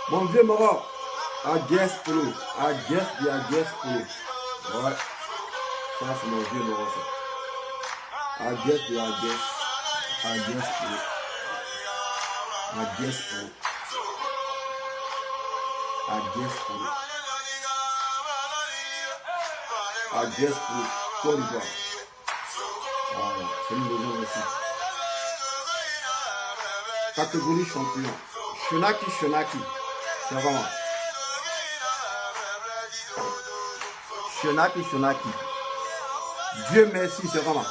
Mon vieux Moro, à guess pro, à guess pro. Ouais, ça c'est mon vieux Moro ça. À guess pro, à guess pro, Côte d'Ivoire. Voilà, c'est une légende aussi. Catégorie champion. Chenaki. C'est vraiment. Chenaki. Dieu merci, c'est vraiment.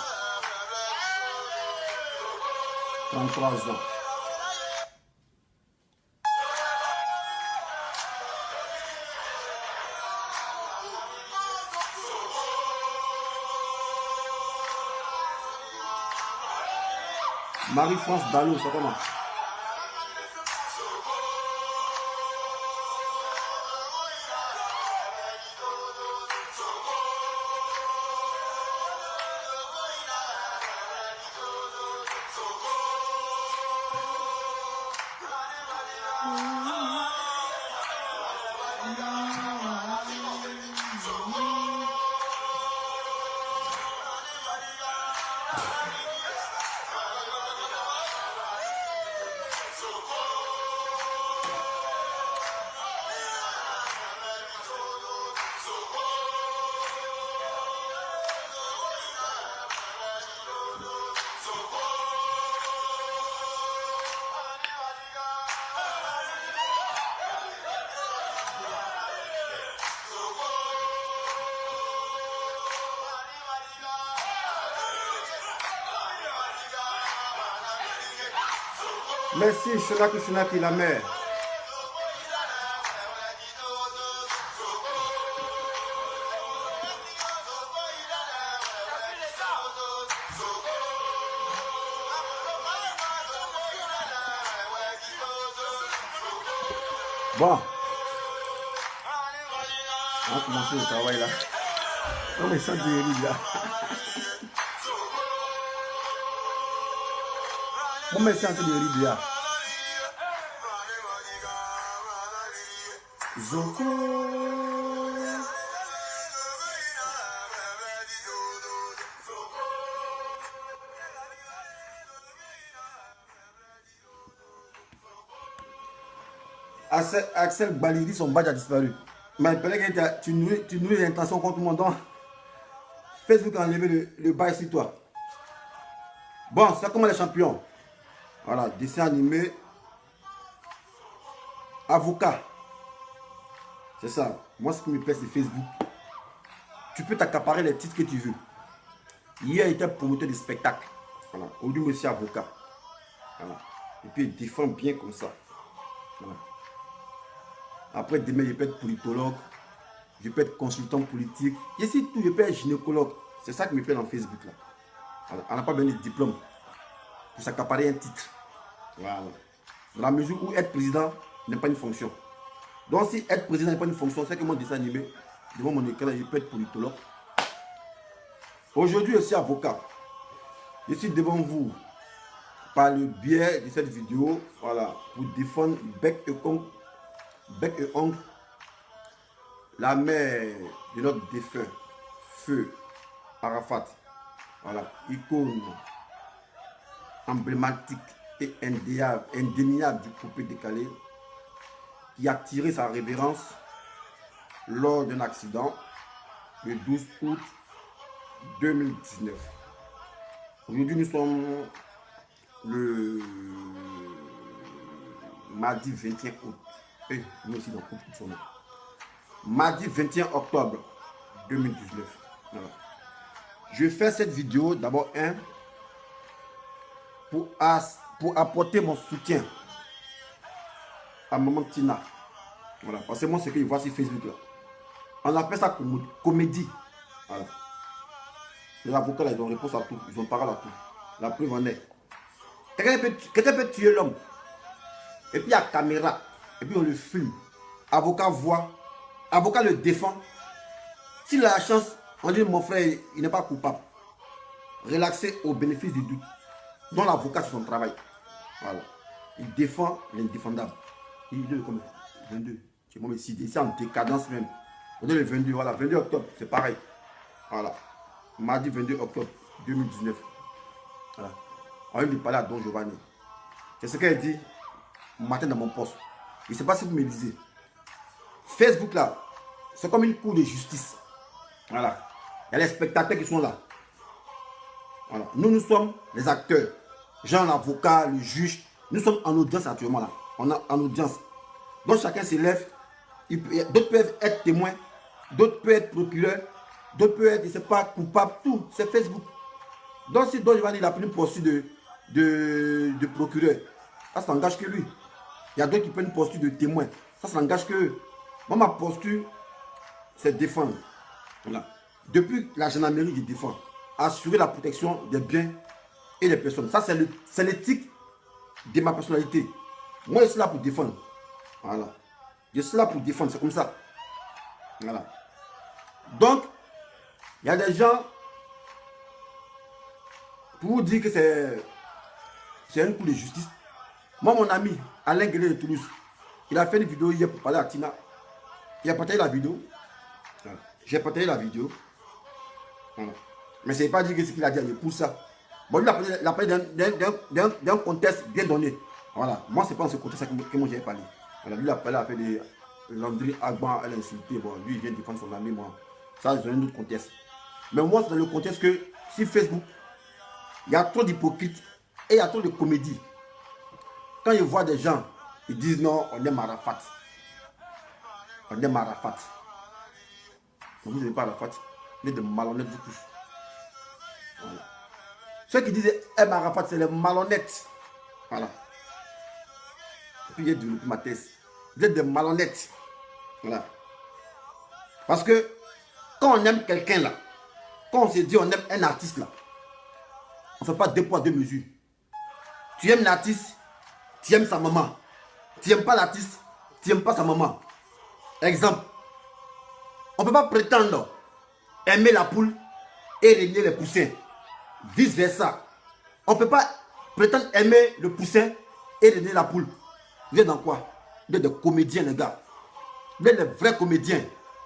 33 ans. Marie-France Dallot, c'est comment? Merci, Chenaki, la mère. Bon. On va commencer le travail là. Non mais ça dérive là. On met ça en train de dérive là. Zoko. Axel Balidi, son badge a disparu. Mais peut-être que tu nourris l'intention contre mon don. Facebook a enlevé le badge sur toi. Bon, c'est comment les champions. Voilà, dessin animé. Avocat. C'est ça. Moi, ce qui me plaît, c'est Facebook. Tu peux t'accaparer les titres que tu veux. Hier, il était promoteur de spectacle. Voilà. Aujourd'hui, monsieur avocat. Voilà. Et puis, il défend bien comme ça. Voilà. Après, demain, je peux être politologue. Je peux être consultant politique. Et si tout, je peux être gynécologue. C'est ça qui me plaît dans Facebook. Là. Voilà. On n'a pas besoin de diplôme pour s'accaparer un titre. Voilà. Dans la mesure où être président n'est pas une fonction. Donc, si être président n'est pas une fonction, c'est que mon dessin animé, devant mon écran, je peux être politologue. Aujourd'hui, je suis avocat. Je suis devant vous par le biais de cette vidéo, voilà, pour défendre bec et ongle, la mère de notre défunt, feu Arafat. Voilà, icône emblématique et indéniable du coupé décalé, qui a tiré sa révérence lors d'un accident le 12 août 2019. Aujourd'hui, nous sommes le mardi 21 août. Nous aussi dans le mardi 21 octobre 2019. Voilà. Je fais cette vidéo d'abord pour apporter mon soutien à maman Tina. Voilà. Parce que moi, ce qu'ils voient sur Facebook là, on appelle ça comédie. Voilà. Les avocats là, ils ont réponse à tout, ils ont parole à tout. La preuve en est. Quelqu'un peut tuer l'homme. Et puis il y a caméra. Et puis on le filme. Avocat voit. Avocat le défend. S'il a la chance, on dit mon frère, il n'est pas coupable. Relaxé au bénéfice du doute. Donc l'avocat, c'est son travail. Voilà. Il défend l'indéfendable. Il est comme 22. C'est moi ici en décadence même. On est le 22, voilà, 22 octobre, c'est pareil. Voilà. Mardi 22 octobre 2019. Voilà. On vient de parler à Don Giovanni. C'est ce qu'elle dit matin dans mon poste. Je ne sais pas si vous me lisez. Facebook là, c'est comme une cour de justice. Voilà. Il y a les spectateurs qui sont là. Voilà. Nous sommes les acteurs. Jean, l'avocat, le juge. Nous sommes en audience actuellement là. On est en audience. Donc chacun s'élève. D'autres peuvent être témoins. D'autres peuvent être procureurs. D'autres peuvent être, je ne sais pas, coupables. Tout. C'est Facebook. Donc si Don Giovanni a pris une posture de procureur, ça n'engage que lui. Il y a d'autres qui prennent une posture de témoin. Ça n'engage que eux. Moi, ma posture, c'est défendre. Voilà. Depuis la gendarmerie, je défends. Assurer la protection des biens et des personnes. Ça, c'est l'éthique de ma personnalité. Moi, je suis là pour défendre. Voilà. Je suis là pour défendre. C'est comme ça. Voilà. Donc, il y a des gens, pour vous dire que c'est un coup de justice. Moi, mon ami, Alain Guélé de Toulouse, il a fait une vidéo hier pour parler à Tina. Il a partagé la vidéo. Voilà. J'ai partagé la vidéo. Voilà. Mais ce n'est pas dire que ce qu'il a dit, il pousse ça. Bon, lui, il a parlé d'un contexte bien donné. Voilà. Moi, ce n'est pas dans ce contexte que moi j'ai parlé. Voilà. Lui, il a parlé avec des Landry Agban, elle a insulté. Bon, lui, il vient défendre son ami. Moi. Ça, c'est un autre contexte. Mais moi, c'est dans le contexte que sur Facebook, il y a trop d'hypocrites et il y a trop de comédie. Quand ils voient des gens, ils disent non, on aime Arafat. On aime Arafat. Vous n'aimez pas Arafat. Vous êtes des malhonnêtes, vous tous. Voilà. Ceux qui disent aime Arafat, c'est les malhonnêtes. Voilà. Et puis j'ai développé ma thèse. Vous êtes des malhonnêtes. Voilà. Parce que quand on aime quelqu'un là, quand on se dit on aime un artiste là, on ne fait pas deux poids, deux mesures. Tu aimes l'artiste, tu aimes sa maman. Tu n'aimes pas l'artiste, tu n'aimes pas sa maman. Exemple, on ne peut pas prétendre aimer la poule et régner les poussins. Vice versa. On ne peut pas prétendre aimer le poussin et régner la poule. Vous êtes dans quoi? Vous êtes des comédiens, les gars. Vous êtes des vrais comédiens.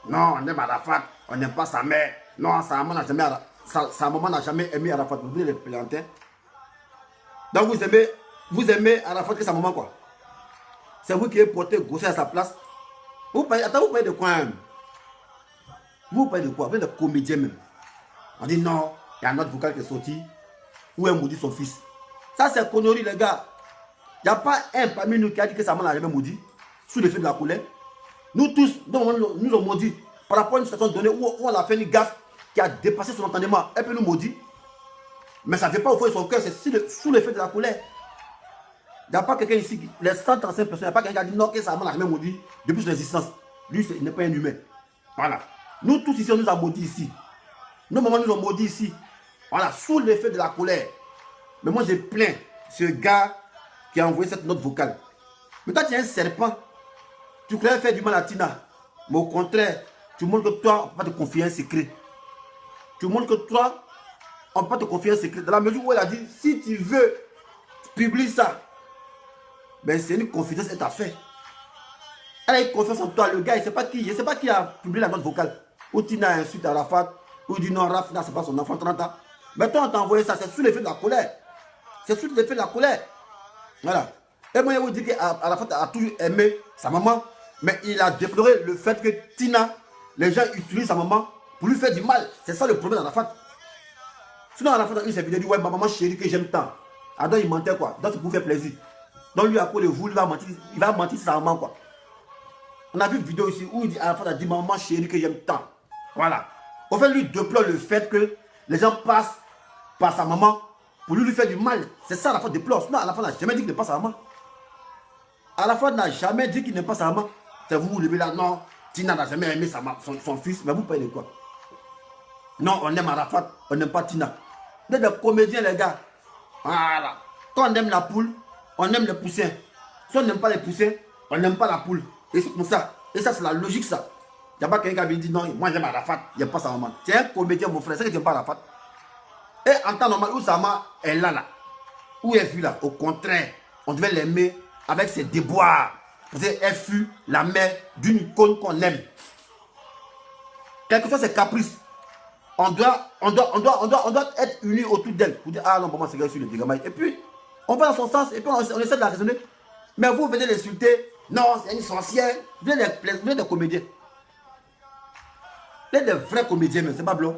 Non, on aime Arafat, on n'aime pas sa mère. Non, sa maman n'a jamais aimé Arafat. Vous êtes les plantins. Donc vous aimez Arafat que sa maman quoi. C'est vous qui avez porté Gossé à sa place. Vous parlez de quoi même? Vous parlez de quoi? Vous êtes des comédiens même. On dit non, il y a un autre vocal qui est sorti. Où est maudit son fils? Ça c'est connerie les gars. Il n'y a pas un parmi nous qui a dit que sa maman n'a jamais maudit. Sous l'effet de la colère. Nous tous, nous avons maudit. Par rapport à une situation donnée où on a fait une gaffe qui a dépassé son entendement. Elle peut nous maudire. Mais ça ne fait pas ouvrir son cœur, c'est sous l'effet de la colère. Il n'y a pas quelqu'un ici, les 135 personnes, il n'y a pas quelqu'un qui a dit non, que sa maman n'a jamais maudit depuis son existence. Lui, il n'est pas un humain. Voilà. Nous tous ici, on nous a maudit ici. Nos mamans nous ont maudit ici. Voilà, sous l'effet de la colère. Mais moi, j'ai plaint ce gars qui a envoyé cette note vocale. Mais toi, tu es un serpent. Tu croyais faire du mal à Tina. Mais au contraire, tu montres que toi, on ne peut pas te confier un secret. Tu montres que toi, on ne peut pas te confier un secret. Dans la mesure où elle a dit, si tu veux publier ça, ben c'est une confidence, elle t'a fait. Elle a eu confiance en toi. Le gars, je ne sais pas qui a publié la note vocale. Ou Tina insulte à Arafat. Ou dit non, Arafat, c'est pas son enfant 30 ans. Mais toi, on t'a envoyé ça, c'est sous l'effet de la colère. C'est sous l'effet de la colère. Voilà. Et moi, je vous dis qu'Arafat a toujours aimé sa maman. Mais il a déploré le fait que Tina, les gens utilisent sa maman pour lui faire du mal. C'est ça le problème d'Arafat. Sinon, Arafat a eu ses vidéos, il dit ouais, ma maman chérie que j'aime tant. Alors, il mentait quoi. Donc, c'est pour faire plaisir. Donc, lui, à cause de vous, il va mentir sa maman quoi. On a vu une vidéo ici où il dit Arafat a dit maman chérie que j'aime tant. Voilà. Au fait, lui déplore le fait que les gens passent par sa maman pour lui faire du mal. C'est ça Arafat déplore. Sinon, Arafat n'a jamais dit qu'il n'est pas sa maman. Arafat n'a jamais dit qu'il n'est pas sa maman. C'est vous, vous levez là, non, Tina n'a jamais aimé son fils, mais vous parlez de quoi? Non, on aime Arafat, on n'aime pas Tina. Vous êtes des comédiens, les gars. Voilà. Quand on aime la poule, on aime les poussins. Si on n'aime pas les poussins, on n'aime pas la poule. Et c'est comme ça. Et ça, c'est la logique, ça. Il n'y a pas quelqu'un qui dit non, moi j'aime Arafat, il n'y a pas sa maman. C'est un comédien, mon frère, c'est que tu n'aimes pas Arafat. Et en temps normal, où sa maman est là, où elle fut là, au contraire, on devait l'aimer avec ses déboires. Parce qu'elle fut la mère d'une icône qu'on aime. Quel que soit ses caprices, on doit être unis autour d'elle pour dire ah non, pour moi c'est qu'elle sur le dégamage. Et puis, on va dans son sens et puis on essaie de la raisonner. Mais vous venez l'insulter, non, c'est une sorcière. Vous êtes des comédiens. Vous êtes des vrais comédiens, mais c'est pas blanc.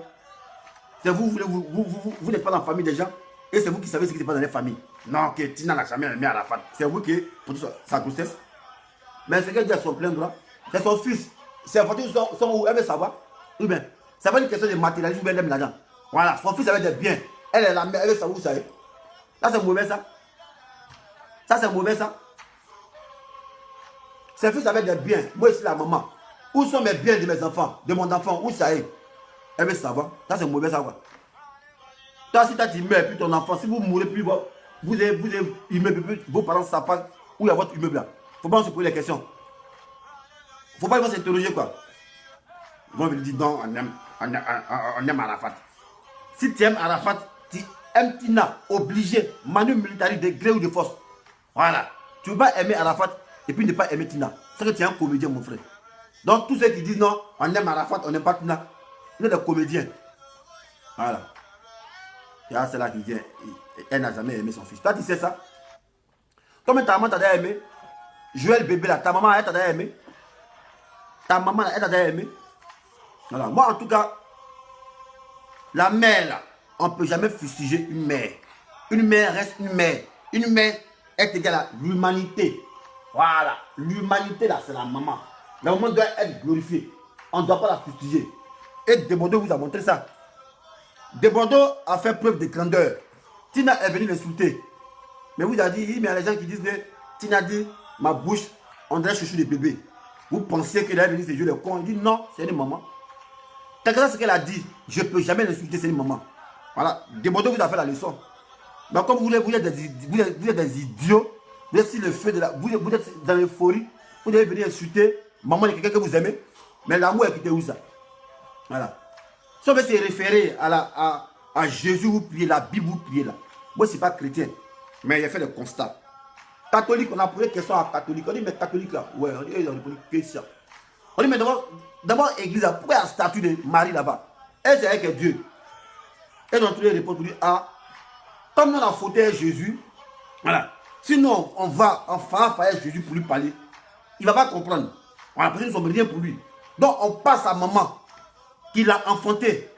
C'est vous n'êtes pas dans la famille des gens et c'est vous qui savez ce qui se passe dans les familles. Non, que Tina n'a jamais aimé Arafat. C'est vous qui, pour sa grossesse. Mais c'est qu'elle dit à son plein droit. C'est son fils. C'est un photo où elle veut savoir. Oui, bien. C'est pas une question de matérialisme ou elle aime l'argent. Voilà, son fils avait des biens. Elle est la mère, elle veut savoir où ça est. Là, c'est mauvais ça. Ça, c'est mauvais ça. Ses fils avaient des biens. Moi, ici, la maman. Où sont mes biens de mes enfants, de mon enfant? Où ça est? Elle veut savoir. Ça, c'est mauvais ça, quoi. Toi, si tu meurs, puis ton enfant, si vous mourrez, puis vous avez immeuble, puis vos parents savent pas où il y a votre immeuble là. Faut pas se poser les questions. Faut pas s'interroger, quoi. Moi, je lui dis non, on aime Arafat. Si tu aimes Arafat, tu aimes Tina, obligé, manu militari de gré ou de force. Voilà. Tu ne peux pas aimer Arafat et puis ne pas aimer Tina. C'est que tu es un comédien, mon frère. Donc, tous ceux qui disent non, on aime Arafat, on n'aime pas Tina, ils sont des comédiens. Voilà. Et là, c'est là qu'il vient. Elle n'a jamais aimé son fils. Toi, tu sais ça? Comme ta maman t'a aimé, Joël bébé là, ta maman, elle t'a aimé. Ta maman, elle t'a aimé. Voilà. Moi, en tout cas, la mère là, on ne peut jamais fustiger une mère. Une mère reste une mère. Une mère est égale à l'humanité. Voilà. L'humanité là, c'est la maman. La maman doit être glorifiée. On ne doit pas la fustiger. Et Desbordeaux vous a montré ça. Desbordeaux a fait preuve de grandeur. Tina est venue l'insulter. Mais vous avez dit, mais il y a les gens qui disent que Tina dit, ma bouche, on dirait chouchou de bébé. Vous pensez qu'elle est venue se jouer le con? Il dit non, c'est une maman. Quelque chose ce qu'elle a dit, je ne peux jamais l'insulter, c'est une maman. Voilà, Desbordeaux vous a fait la leçon. Mais comme vous êtes des idiots, vous êtes sur le feu de la. Vous êtes dans l'euphorie, vous devez venir insulter maman de quelqu'un que vous aimez. Mais l'amour est quitté où ça? Voilà. Si on veut se référer à Jésus, vous priez, la Bible, vous priez là. Moi, ce n'est pas chrétien, mais il a fait des constats. Catholique, on a posé une question à catholique. On dit, mais catholique là, ouais, on dit, ils ont répondu, qu'est-ce que ça? On dit, mais d'abord, église là, pourquoi il y a la statue de Marie là-bas? Elle, c'est avec Dieu. Et ont tous les réponses pour dire, ah, comme nous on a fauté Jésus, voilà. Sinon, on va en faire Jésus pour lui parler. Il ne va pas comprendre. On a pris son rien pour lui. Donc, on passe à maman qui l'a enfanté.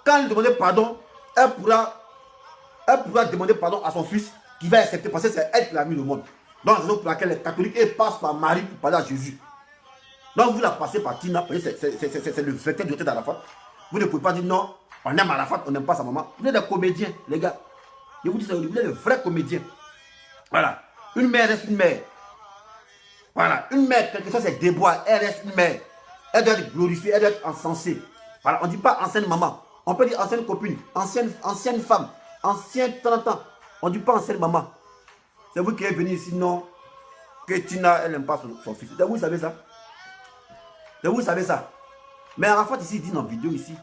Quand elle demandait pardon, elle pourra demander pardon à son fils qui va accepter parce que c'est elle qui l'a mis au monde. Donc, la raison pour laquelle les catholiques passent par Marie pour parler à Jésus. Donc, vous la passez par Tina, c'est le vecteur de d'Arafat. Vous ne pouvez pas dire non, on aime Arafat, on n'aime pas sa maman. Vous êtes des comédiens, les gars. Je vous dis ça, vous êtes des vrais comédiens. Voilà. Une mère reste une mère. Voilà. Une mère, quelque chose, c'est déboire. Elle reste une mère. Elle doit être glorifiée, elle doit être encensée. Voilà. On ne dit pas ancienne maman. On peut dire ancienne copine, ancienne femme, ancienne 30 ans. On ne dit pas ancienne maman. C'est vous qui êtes venu ici, non, que Tina, elle n'aime pas son fils. Vous savez ça? Vous savez ça? Mais Arafat ici dit dans la vidéo ici.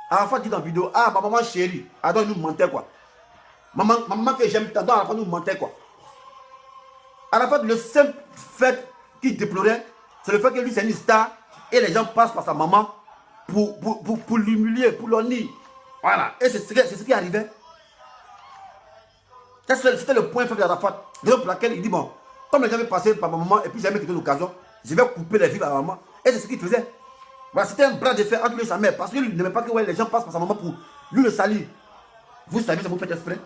Arafat dit dans la vidéo, ah, ma maman chérie, alors il nous mentait quoi. Maman que j'aime tant, Arafat nous mentait quoi. Arafat, le simple fait qu'il déplorait, c'est le fait que lui c'est une star et les gens passent par sa maman pour l'humilier, pour l'honnir. Voilà. Et c'est ce qui arrivait. C'était le point faible d'Arafat. Raison pour laquelle il dit, bon, comme les gens avaient passé par ma maman et puis jamais quitté l'occasion, je vais couper les vies à ma maman. Et c'est ce qu'il faisait. Voilà, c'était un bras de fer entre lui et sa mère. Parce qu'il n'aimait pas que ouais, les gens passent par sa maman pour lui le salir. Vous savez ça, vous faites exprès.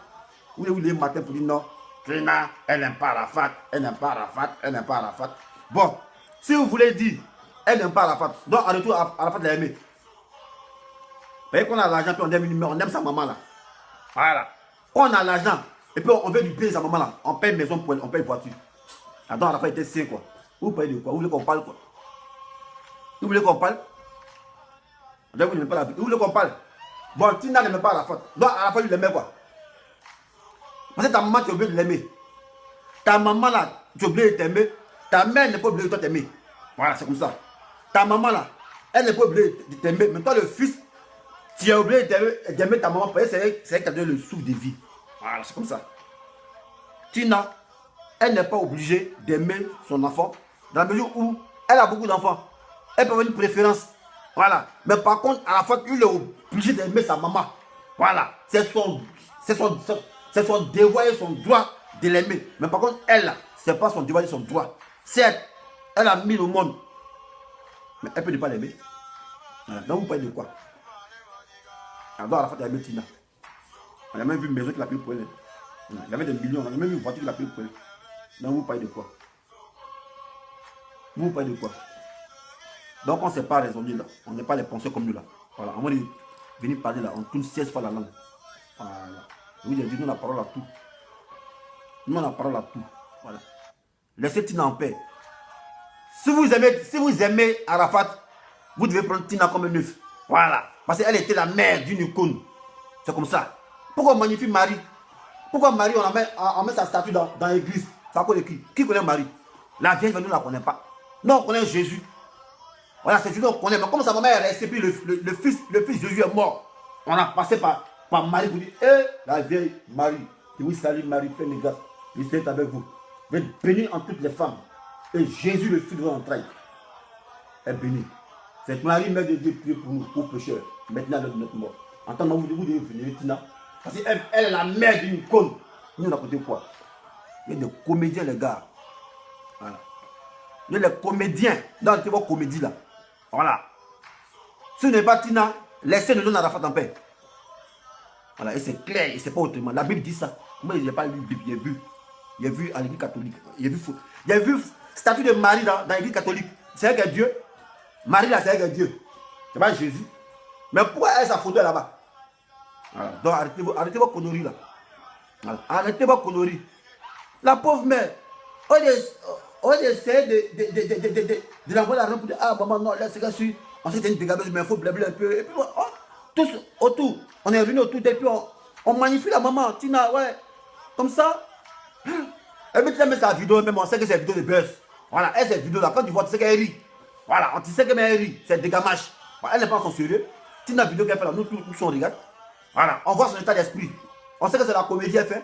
Vous voulez le matin pour dire non, Trina, elle n'aime pas Arafat, elle n'aime pas Arafat, elle n'aime pas Arafat. Bon, si vous voulez dire, elle n'aime pas Arafat, donc en retour, Arafat l'a aimé. voyez qu'on a l'argent, puis on aime sa maman là. Voilà. On a l'argent, et puis on veut lui payer sa maman là. On paye maison, on paye voiture. Attends, à la fin, il était sain quoi. Vous payez de quoi? Vous voulez qu'on parle quoi? Vous voulez qu'on parle? Vous n'aimez pas la vie. Vous voulez qu'on parle? Bon, Tina n'aime pas la faute. Donc à la fin, il l'aimait quoi? Parce que ta maman, tu es obligé de l'aimer. Ta maman là, tu es obligé de t'aimer. Ta mère n'est pas obligée de t'aimer. Voilà, c'est comme ça. Ta maman là, elle n'est pas obligée de t'aimer. Mais toi, le fils, tu es obligé d'aimer ta maman parce que c'est elle qui a donné le souffle de vie. Voilà, c'est comme ça. Tina, elle n'est pas obligée d'aimer son enfant dans la mesure où elle a beaucoup d'enfants. Elle peut avoir une préférence. Voilà. Mais par contre, à la fois, il est obligé d'aimer sa maman. Voilà. C'est son devoir et son droit de l'aimer. Mais par contre, elle, c'est pas son devoir et son droit. Certes, elle a mis au monde. Mais elle peut ne pas l'aimer. Voilà. Donc vous parlez de quoi? Alors à la fois, elle a aimé Tina. On a même vu une maison qu'il a payé pour elle. Il y avait des millions. On a même vu une voiture qu'il a payé pour elle. Donc vous parlez de quoi? Vous parlez de quoi? Donc on ne sait pas raisonner là. On n'est pas les penseurs comme nous là. Voilà. On va venir parler là. On tourne 16 fois la langue. Voilà. Oui, j'ai dit, nous la parole à tout. Nous on la parole à tout. Voilà. Laissez Tina en paix. Si vous aimez Arafat, vous devez prendre Tina comme un œuf. Voilà. Parce qu'elle était la mère d'une icône. C'est comme ça. Pourquoi on magnifie Marie? Pourquoi Marie, on met sa statue dans l'église? Ça connaît qui? Qui connaît Marie? La Vierge, nous ne la connaît pas. Non, on connaît Jésus. Voilà, c'est Jésus qu'on connaît. Mais comme sa maman est restée, puis le fils Jésus est mort. On a passé par Marie pour dire, la vieille Marie, je vous salue Marie, pleine de grâce. Le Seigneur est avec vous. Vous êtes bénie en toutes les femmes. Et Jésus, le fils de votre entraille, est béni. Cette Marie, mère de Dieu, prie pour nous, pour pécheurs, maintenant de notre mort. En tant que vous devez venir, Tina. Parce qu'elle est la mère d'une icône. Nous, on a côté quoi? Il y a des comédiens, les gars. Voilà. Il y a des comédiens dans les comédies là. Voilà. Ce n'est pas Tina, laissez le nom Arafat en paix. Voilà, et c'est clair, et c'est pas autrement. La Bible dit ça. Moi, je n'ai pas lu la Bible, il y a vu à l'église catholique. Il y a vu statue de Marie dans l'église catholique. C'est elle qui est Dieu. Marie là, c'est elle qui est Dieu. C'est pas Jésus. Mais pourquoi elle sa photo là-bas? Voilà. Donc arrêtez vos conneries là. Voilà. Arrêtez vos conneries. La pauvre mère, on essaie de l'envoyer l'argent pour dire, ah maman, non, là c'est que si on s'est une dégageuse, mais il faut blabla un peu. Et puis tous autour, on est venu autour, et puis on magnifie la maman, Tina, ouais, comme ça. Elle met sa vidéo, même on sait que c'est une vidéo de buzz. Voilà, elle, cette vidéo là, quand tu vois, tu sais qu'elle rit. Voilà, on sait qu'elle rit, c'est dégamache. Voilà, elle n'est pas en son sérieux. Tina, vidéo qu'elle fait là, nous on regarde. Voilà, on voit son état d'esprit. On sait que c'est la comédie qu'elle fait.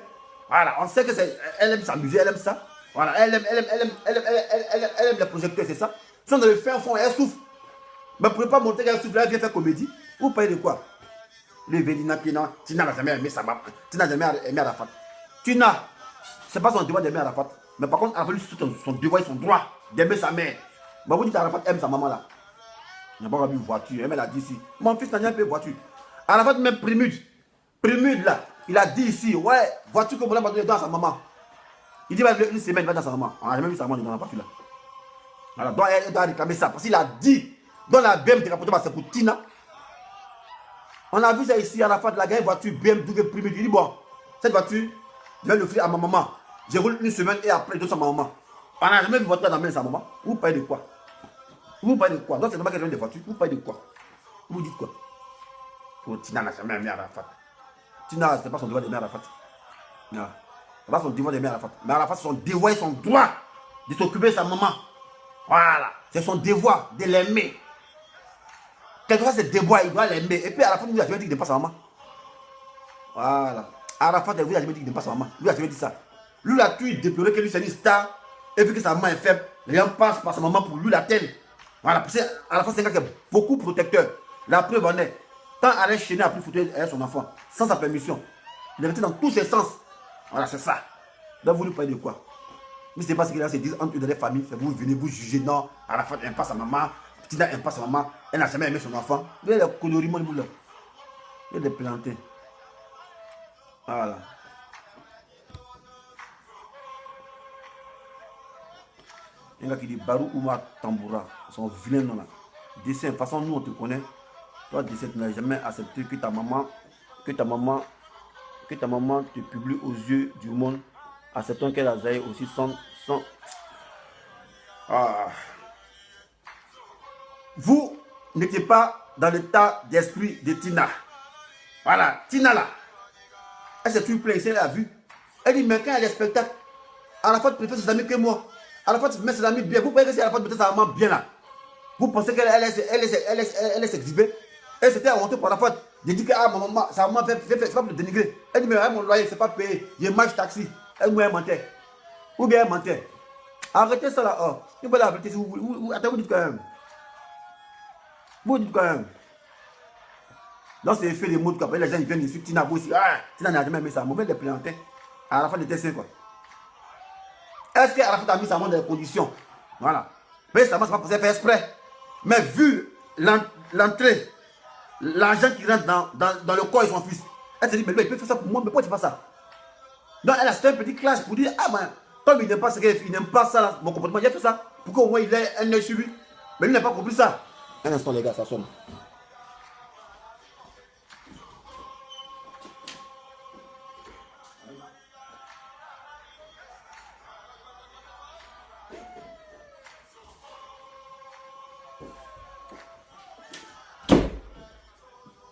Voilà, on sait que elle aime s'amuser, elle aime ça. Voilà, elle aime les projecteurs, c'est ça. Si on le fait en fond, elle souffre. Mais pour ne pas montrer qu'elle souffre, elle vient faire comédie. Vous payez de quoi? Le Vélina, Tina n'a jamais aimé sa maman. Tina n'a jamais aimé Arafat. Tina, c'est pas son devoir d'aimer Arafat. Mais par contre, elle a fallu son devoir et son droit d'aimer sa mère. Mais vous dites Arafat aime sa maman là. Il n'a pas vu une voiture. Elle a dit ici. Mon fils n'a jamais payé voiture. Arafat même Prémude là. Il a dit ici, ouais, voiture que mon homme a donné dans sa maman. Il dit, une semaine, il va dans sa maman. On n'a jamais vu sa maman dans la voiture là. Alors, donc elle doit réclamer ça. Parce qu'il a dit, dans la BMW, c'est pour Tina. On a vu ça ici, à la fin de la gagne voiture BMW Prémude. Il dit, bon, cette voiture, je vais l'offrir à ma maman. Je roule une semaine et après, je donne sa maman. On n'a jamais vu voiture dans la main de sa maman. Vous parlez de quoi? Vous parlez de quoi? Donc c'est normal qu'elle donne des voitures. Vous parlez de quoi? Vous dites quoi? Oh, Tina n'a jamais aimé Arafat. Tina, ce n'est pas son devoir d'aimer Arafat. Non. Ce n'est pas son devoir d'aimer Arafat. Mais Arafat, c'est son devoir et son droit de s'occuper de sa maman. Voilà. C'est son devoir de l'aimer. Quelquefois, c'est devoir, il doit l'aimer. Et puis Arafat, lui a jamais dit qu'il n'aime pas sa maman. Voilà. Arafat, lui a jamais dit qu'il n'aime pas sa maman. Lui a jamais dit ça. Lui a toujours déploré que lui, c'est une star. Et vu que sa maman est faible, rien passe par sa maman pour lui l'atteindre. Voilà. Parce qu'Arafat, c'est un gars qui est beaucoup protecteur. La preuve en est. Quand Alain Chenet a pris photo avec son enfant, sans sa permission, il est resté dans tous ses sens. Voilà, c'est ça. Donc vous nous parlez de quoi? Mais ce n'est pas ce qu'il a se dire entre eux dans les familles. Vous venez vous juger, non, Arafat n'aime pas sa maman, Tina n'aime pas sa maman, elle n'a jamais aimé son enfant. Vous avez des conneries, mon boulot. Il y a des plantés. Voilà. Il y a un gars qui dit Barou Oumar Tamboura, son vilain nom là. Dessin, de toute façon, nous on te connaît. Toi, 17 n'as jamais accepté que ta maman, que ta maman, que ta maman te publie aux yeux du monde, acceptant qu'elle a zaï aussi sans... Ah. Vous n'étiez pas dans l'état d'esprit de Tina. Voilà, Tina là. Elle s'est toujours plainte, elle a vu. Elle dit, mais quand elle est spectacle, à la fois tu préfères ses amis que moi. À la fois tu mets ses amis bien. Vous pensez que c'est à la fois tu préfères sa maman bien là. Vous pensez qu'elle est s'exhiber. Elle s'était honteuse par la fois de dire que ah, ma maman, sa maman fait pas pour le dénigrer. Elle dit, mais mon loyer, c'est pas payé. Je marche taxi. Elle m'a mentait. Ou bien elle mentait. Arrêtez ça là. Oh. Il faut la vérité si vous voulez. Attends, vous dites quand même. Vous dites quand même. Dans ces effets de mots, les gens ils viennent ici, Tina aussi. Ah, Tina n'a jamais mis sa mauvaise plaisantin. À la fin de tes quoi. Est-ce qu'à la fin, tu as mis sa main dans les conditions? Voilà. Mais ça ne c'est pas pour faire exprès. Mais vu l'entrée, l'argent qui rentre dans le corps de son fils, elle se dit, mais lui, il peut faire ça pour moi, mais pourquoi tu fais ça? Donc, elle a fait un petit clash pour dire, ah, ben, comme il n'aime pas ce qu'il n'aime pas ça, là, mon comportement, il a fait ça, pour qu'au moins il ait un œil sur lui. Mais lui n'a pas compris ça. Un instant, les gars, ça sonne.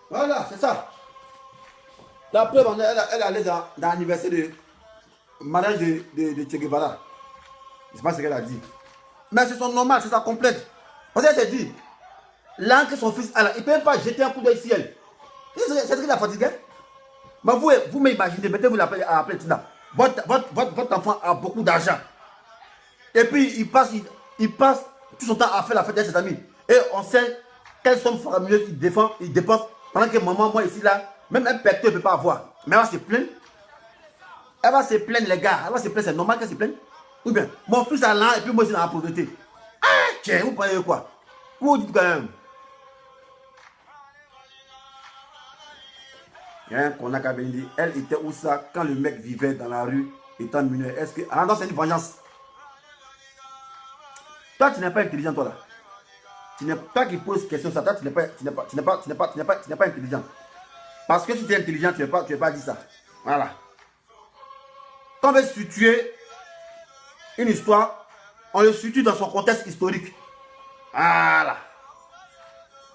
Voilà, c'est ça. La preuve, elle est allée dans l'anniversaire de mariage de Che Guevara. Je ne sais pas ce qu'elle a dit. Mais c'est son normal, c'est sa complète. Parce qu'elle s'est dit, l'an que son fils a là, il ne peut même pas jeter un coup d'œil ciel. C'est ce qu'il a fatigué. Mais vous m'imaginez, mettez-vous l'appeler Tina. Votre enfant a beaucoup d'argent. Et puis il passe tout son temps à faire la fête avec ses amis. Et on sait quelles sommes faramineuses il dépense. Pendant que maman, moi ici là, même un pecteur ne peut pas avoir. Mais elle va se plaindre. Elle va se plaindre, les gars. Elle va se plaindre, c'est normal qu'elle se plaigne. Ou bien, mon fils a l'an et puis moi aussi dans la pauvreté. Ah, tiens, vous croyez quoi? Vous dites quand même. Il y a un qu'on a qu'à venir dire, elle était où ça quand le mec vivait dans la rue étant mineur? Est-ce que. Ah non, c'est une vengeance. Toi, tu n'es pas intelligent, toi là. Tu n'es pas qui pose question ça. Toi, tu n'es pas intelligent. Parce que si tu es intelligent, tu ne vas pas dire ça. Voilà. Quand on veut situer une histoire, on le situe dans son contexte historique. Voilà.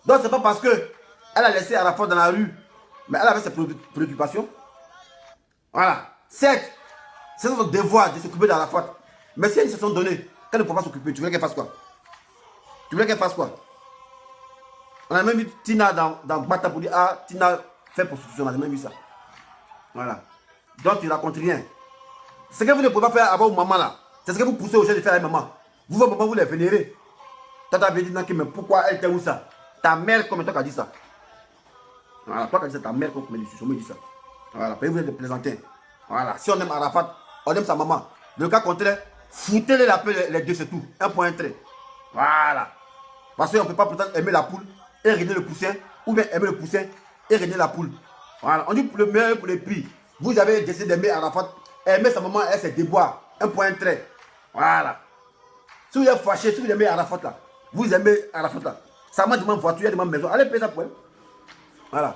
Donc, c'est pas parce que elle a laissé Arafat dans la rue, mais elle avait ses préoccupations. Voilà. Certes, c'est son devoir de s'occuper d'Arafat. Mais si elle se sont données, qu'elle ne peut pas s'occuper, tu voulais qu'elle fasse quoi? Tu voulais qu'elle fasse quoi? On a même vu Tina dans Bata pour dire, ah, Tina fait prostitution, on a même vu ça. Voilà. Donc tu ne racontes rien. Ce que vous ne pouvez pas faire avec vos mamans là, c'est ce que vous poussez aux gens de faire avec maman. Vous, vos mamans, vous les vénérez. Tata avait dit, mais pourquoi elle était où ça? Ta mère, comme toi qui a dit ça. Voilà, toi qui as dit ça, ta mère, comme me dit ça. Voilà, vous êtes des plaisantins. Voilà, si on aime Arafat, on aime sa maman. Le cas contraire, foutez-les la paix, les deux, c'est tout. Un point trait. Voilà. Parce qu'on ne peut pas pourtant aimer la poule et régner le poussin, ou bien aimer le poussin et régner la poule. Voilà, on dit pour le meilleur et pour le pire. Vous avez décidé d'aimer Arafat, aimer sa maman, elle se déboire. Un point trait. Voilà. Si vous êtes fâché, si vous aimez Arafat là, vous aimez Arafat là, sa maman demande voiture, elle demande maison, allez payer ça pour elle. Voilà.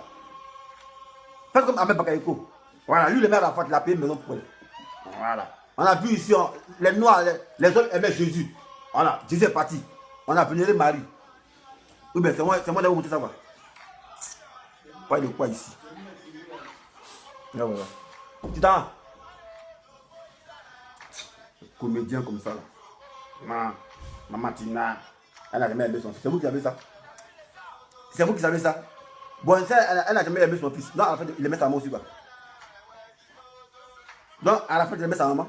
Faites comme Ahmed Bakayoko. Voilà, lui, le maire Arafat, il a payé une maison pour elle. Voilà. On a vu ici, les Noirs, les autres aimaient Jésus. Voilà, Jésus est parti. On a vénéré Marie. Oui, mais c'est moi d'avoir monté ça. Pas de quoi ici. Là, voilà. Titan. Comédien comme ça. Là. Maman Tina. Elle n'a jamais aimé son fils. C'est vous qui avez ça. C'est vous qui savez ça. Bon, elle n'a jamais aimé son fils. Non, à la fin, il aimait sa maman aussi. Quoi. Donc, à la fin, il aimait sa maman.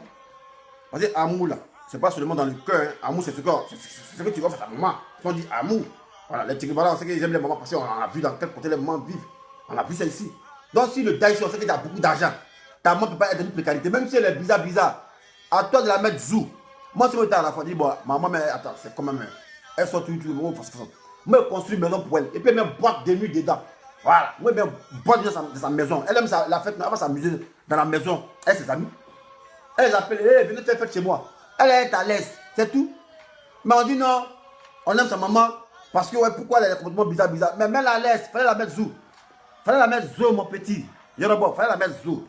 Parce que amour, là, c'est pas seulement dans le cœur. Hein. Amour, c'est ce que tu offres à ta maman. On dit amour. Voilà, les Tigres, on sait qu'ils aiment les mamans parce qu'on a vu dans quel côté les mamans vivent. On a vu ça ici. Donc, si le Daïchi, on sait qu'il y a beaucoup d'argent, ta maman ne peut pas être une précarité. Même si elle est bizarre, à toi de la mettre zou. Moi, si on était à la fois, je dis, bon, maman, mais attends, c'est quand même. Elle sort tout, façon. Moi, je construis une maison pour elle. Et puis, elle met boîte de nuit dedans. Voilà. Moi, je mets boîte de sa maison. Elle aime la fête, mais elle va s'amuser dans la maison. Elle, ses amis. Elle les appelle, hey, venez faire fête chez moi. Elle est à l'aise, c'est tout. Mais on dit non, on aime sa maman Parce que, ouais, pourquoi elle est complètement bizarre. Mais mets-la à l'aise, fallait la mettre zou. Fallait la mettre zou, mon petit. Yoruba, fallait la mettre zou.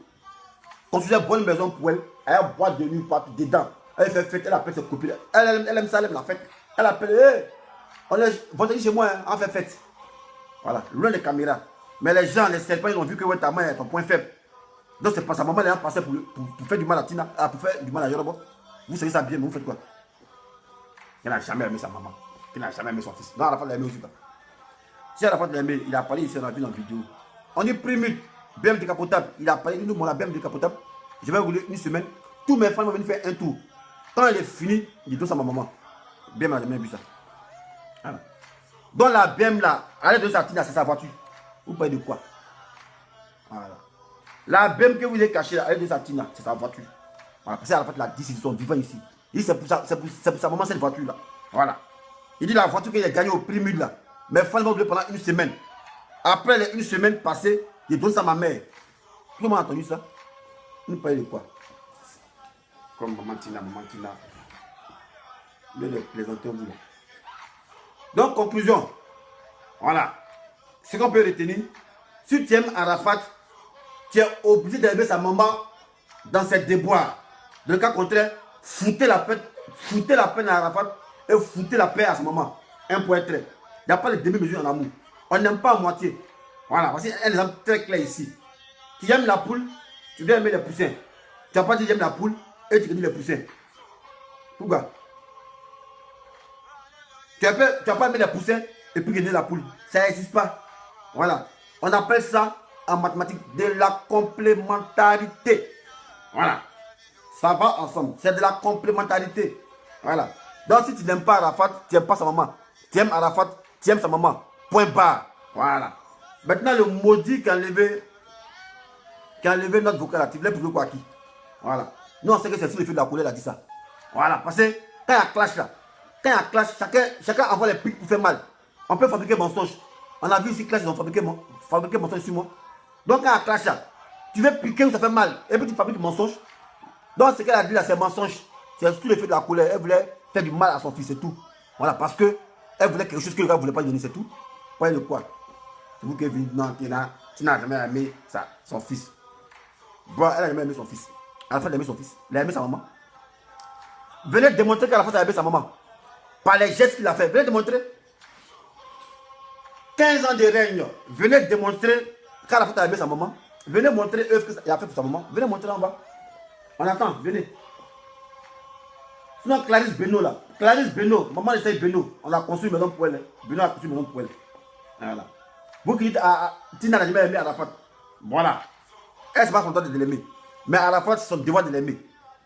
Construisez une bonne maison pour elle. Elle a boîte de nuit partout dedans. Elle fait fête, elle appelle ses copines. Elle aime ça, elle aime la fête. Elle appelle, hey, on est vendredi chez moi, hein, on fait fête. Voilà, loin des caméras. Mais les gens, les serpents, ils ont vu que ouais, ta main est ton point faible. Donc c'est pas sa maman, elle a passé pour faire du mal à Tina, pour faire du mal à Yoruba. Vous savez ça bien, mais vous faites quoi? Elle n'a jamais aimé sa maman. Elle n'a jamais aimé son fils. Non, à la fois, elle l'a aimé aussi pas. Si à la fois, elle l'a aimé, il a parlé ici, on a vu dans la vidéo. On est primé, BM décapotable. Il a parlé, nous, mon BM décapotable. Je vais rouler une semaine. Tous mes femmes vont venir faire un tour. Quand elle est finie, il donne ça à ma maman. BM n'a jamais vu ça. Voilà. Donc la BM là, allez de sa Tina, c'est sa voiture. Vous parlez de quoi? Voilà. La BM que vous avez cachée, allez de sa Tina, c'est sa voiture. Voilà. Parce qu'à la fin, la 10, ils sont vivants ici. Il dit c'est pour sa maman, cette voiture là. Voilà. Il dit la voiture qu'il a gagnée au prix là. Mais finalement, pendant une semaine. Après une semaine passée, il donne ça à ma mère. Tout le monde a entendu ça? Vous parlez de quoi? Comme maman Tina. Le plaisanteur vous là. Donc, conclusion. Voilà. Ce qu'on peut retenir, si tu aimes Arafat, tu es obligé d'aimer sa maman dans ses déboires. Dans le cas contraire, foutez la peine à Arafat et foutez la paix à sa maman. Un point trait. Il n'y a pas de demi-mesure en amour. On n'aime pas à moitié. Voilà. Voici un exemple très clair ici. Tu aimes la poule, tu dois aimer les poussins. Tu n'as pas dit j'aime la poule et tu dis les poussins. Pourquoi? Tu n'as pas aimé les poussins et puis gagner la poule. Ça n'existe pas. Voilà. On appelle ça en mathématiques de la complémentarité. Voilà. Ça va ensemble. C'est de la complémentarité. Voilà. Donc si tu n'aimes pas Arafat, tu n'aimes pas sa maman. Tu aimes Arafat, tu aimes sa maman. Point barre. Voilà. Maintenant le maudit qui a enlevé notre vocal, tu voulais prouver quoi à qui? Voilà. Nous on sait que c'est sur le feu de la colère, il a dit ça. Voilà. Parce que quand il y a clash là, chacun envoie les pics pour faire mal. On peut fabriquer mensonge. On a vu ici clash, ils ont fabriqué mensonge sur moi. Donc quand il y a clash là, tu veux piquer où ça fait mal, et puis tu fabriques mensonge. Donc ce qu'elle a dit là, c'est mensonge. C'est sous l'effet de la colère. Elle voulait faire du mal à son fils, c'est tout. Voilà, parce que elle voulait quelque chose que le gars ne voulait pas lui donner, c'est tout. Pas de quoi. C'est vous qui venez, non, Tina n'a jamais aimé son fils. Bon, elle a jamais aimé son fils. À la fin, elle a aimé son fils. Elle a aimé sa maman. Venez démontrer qu'à la fin, elle a aimé sa maman. Par les gestes qu'il a fait. Venez démontrer. 15 ans de règne. Venez démontrer qu'à la fin, elle a aimé sa maman. Venez montrer œuvre qu'il a fait pour sa maman. Venez montrer en bas. On attend, venez. Sinon, Clarisse Beno là. Clarisse Beno, maman essaye Beno. On a construit une maison pour elle. Beno a construit une maison pour elle. Voilà. Vous qui dites, Tina n'a jamais aimé Arafat. Voilà. Elle, c'est pas son droit de l'aimer. Mais Arafat, c'est son devoir de l'aimer.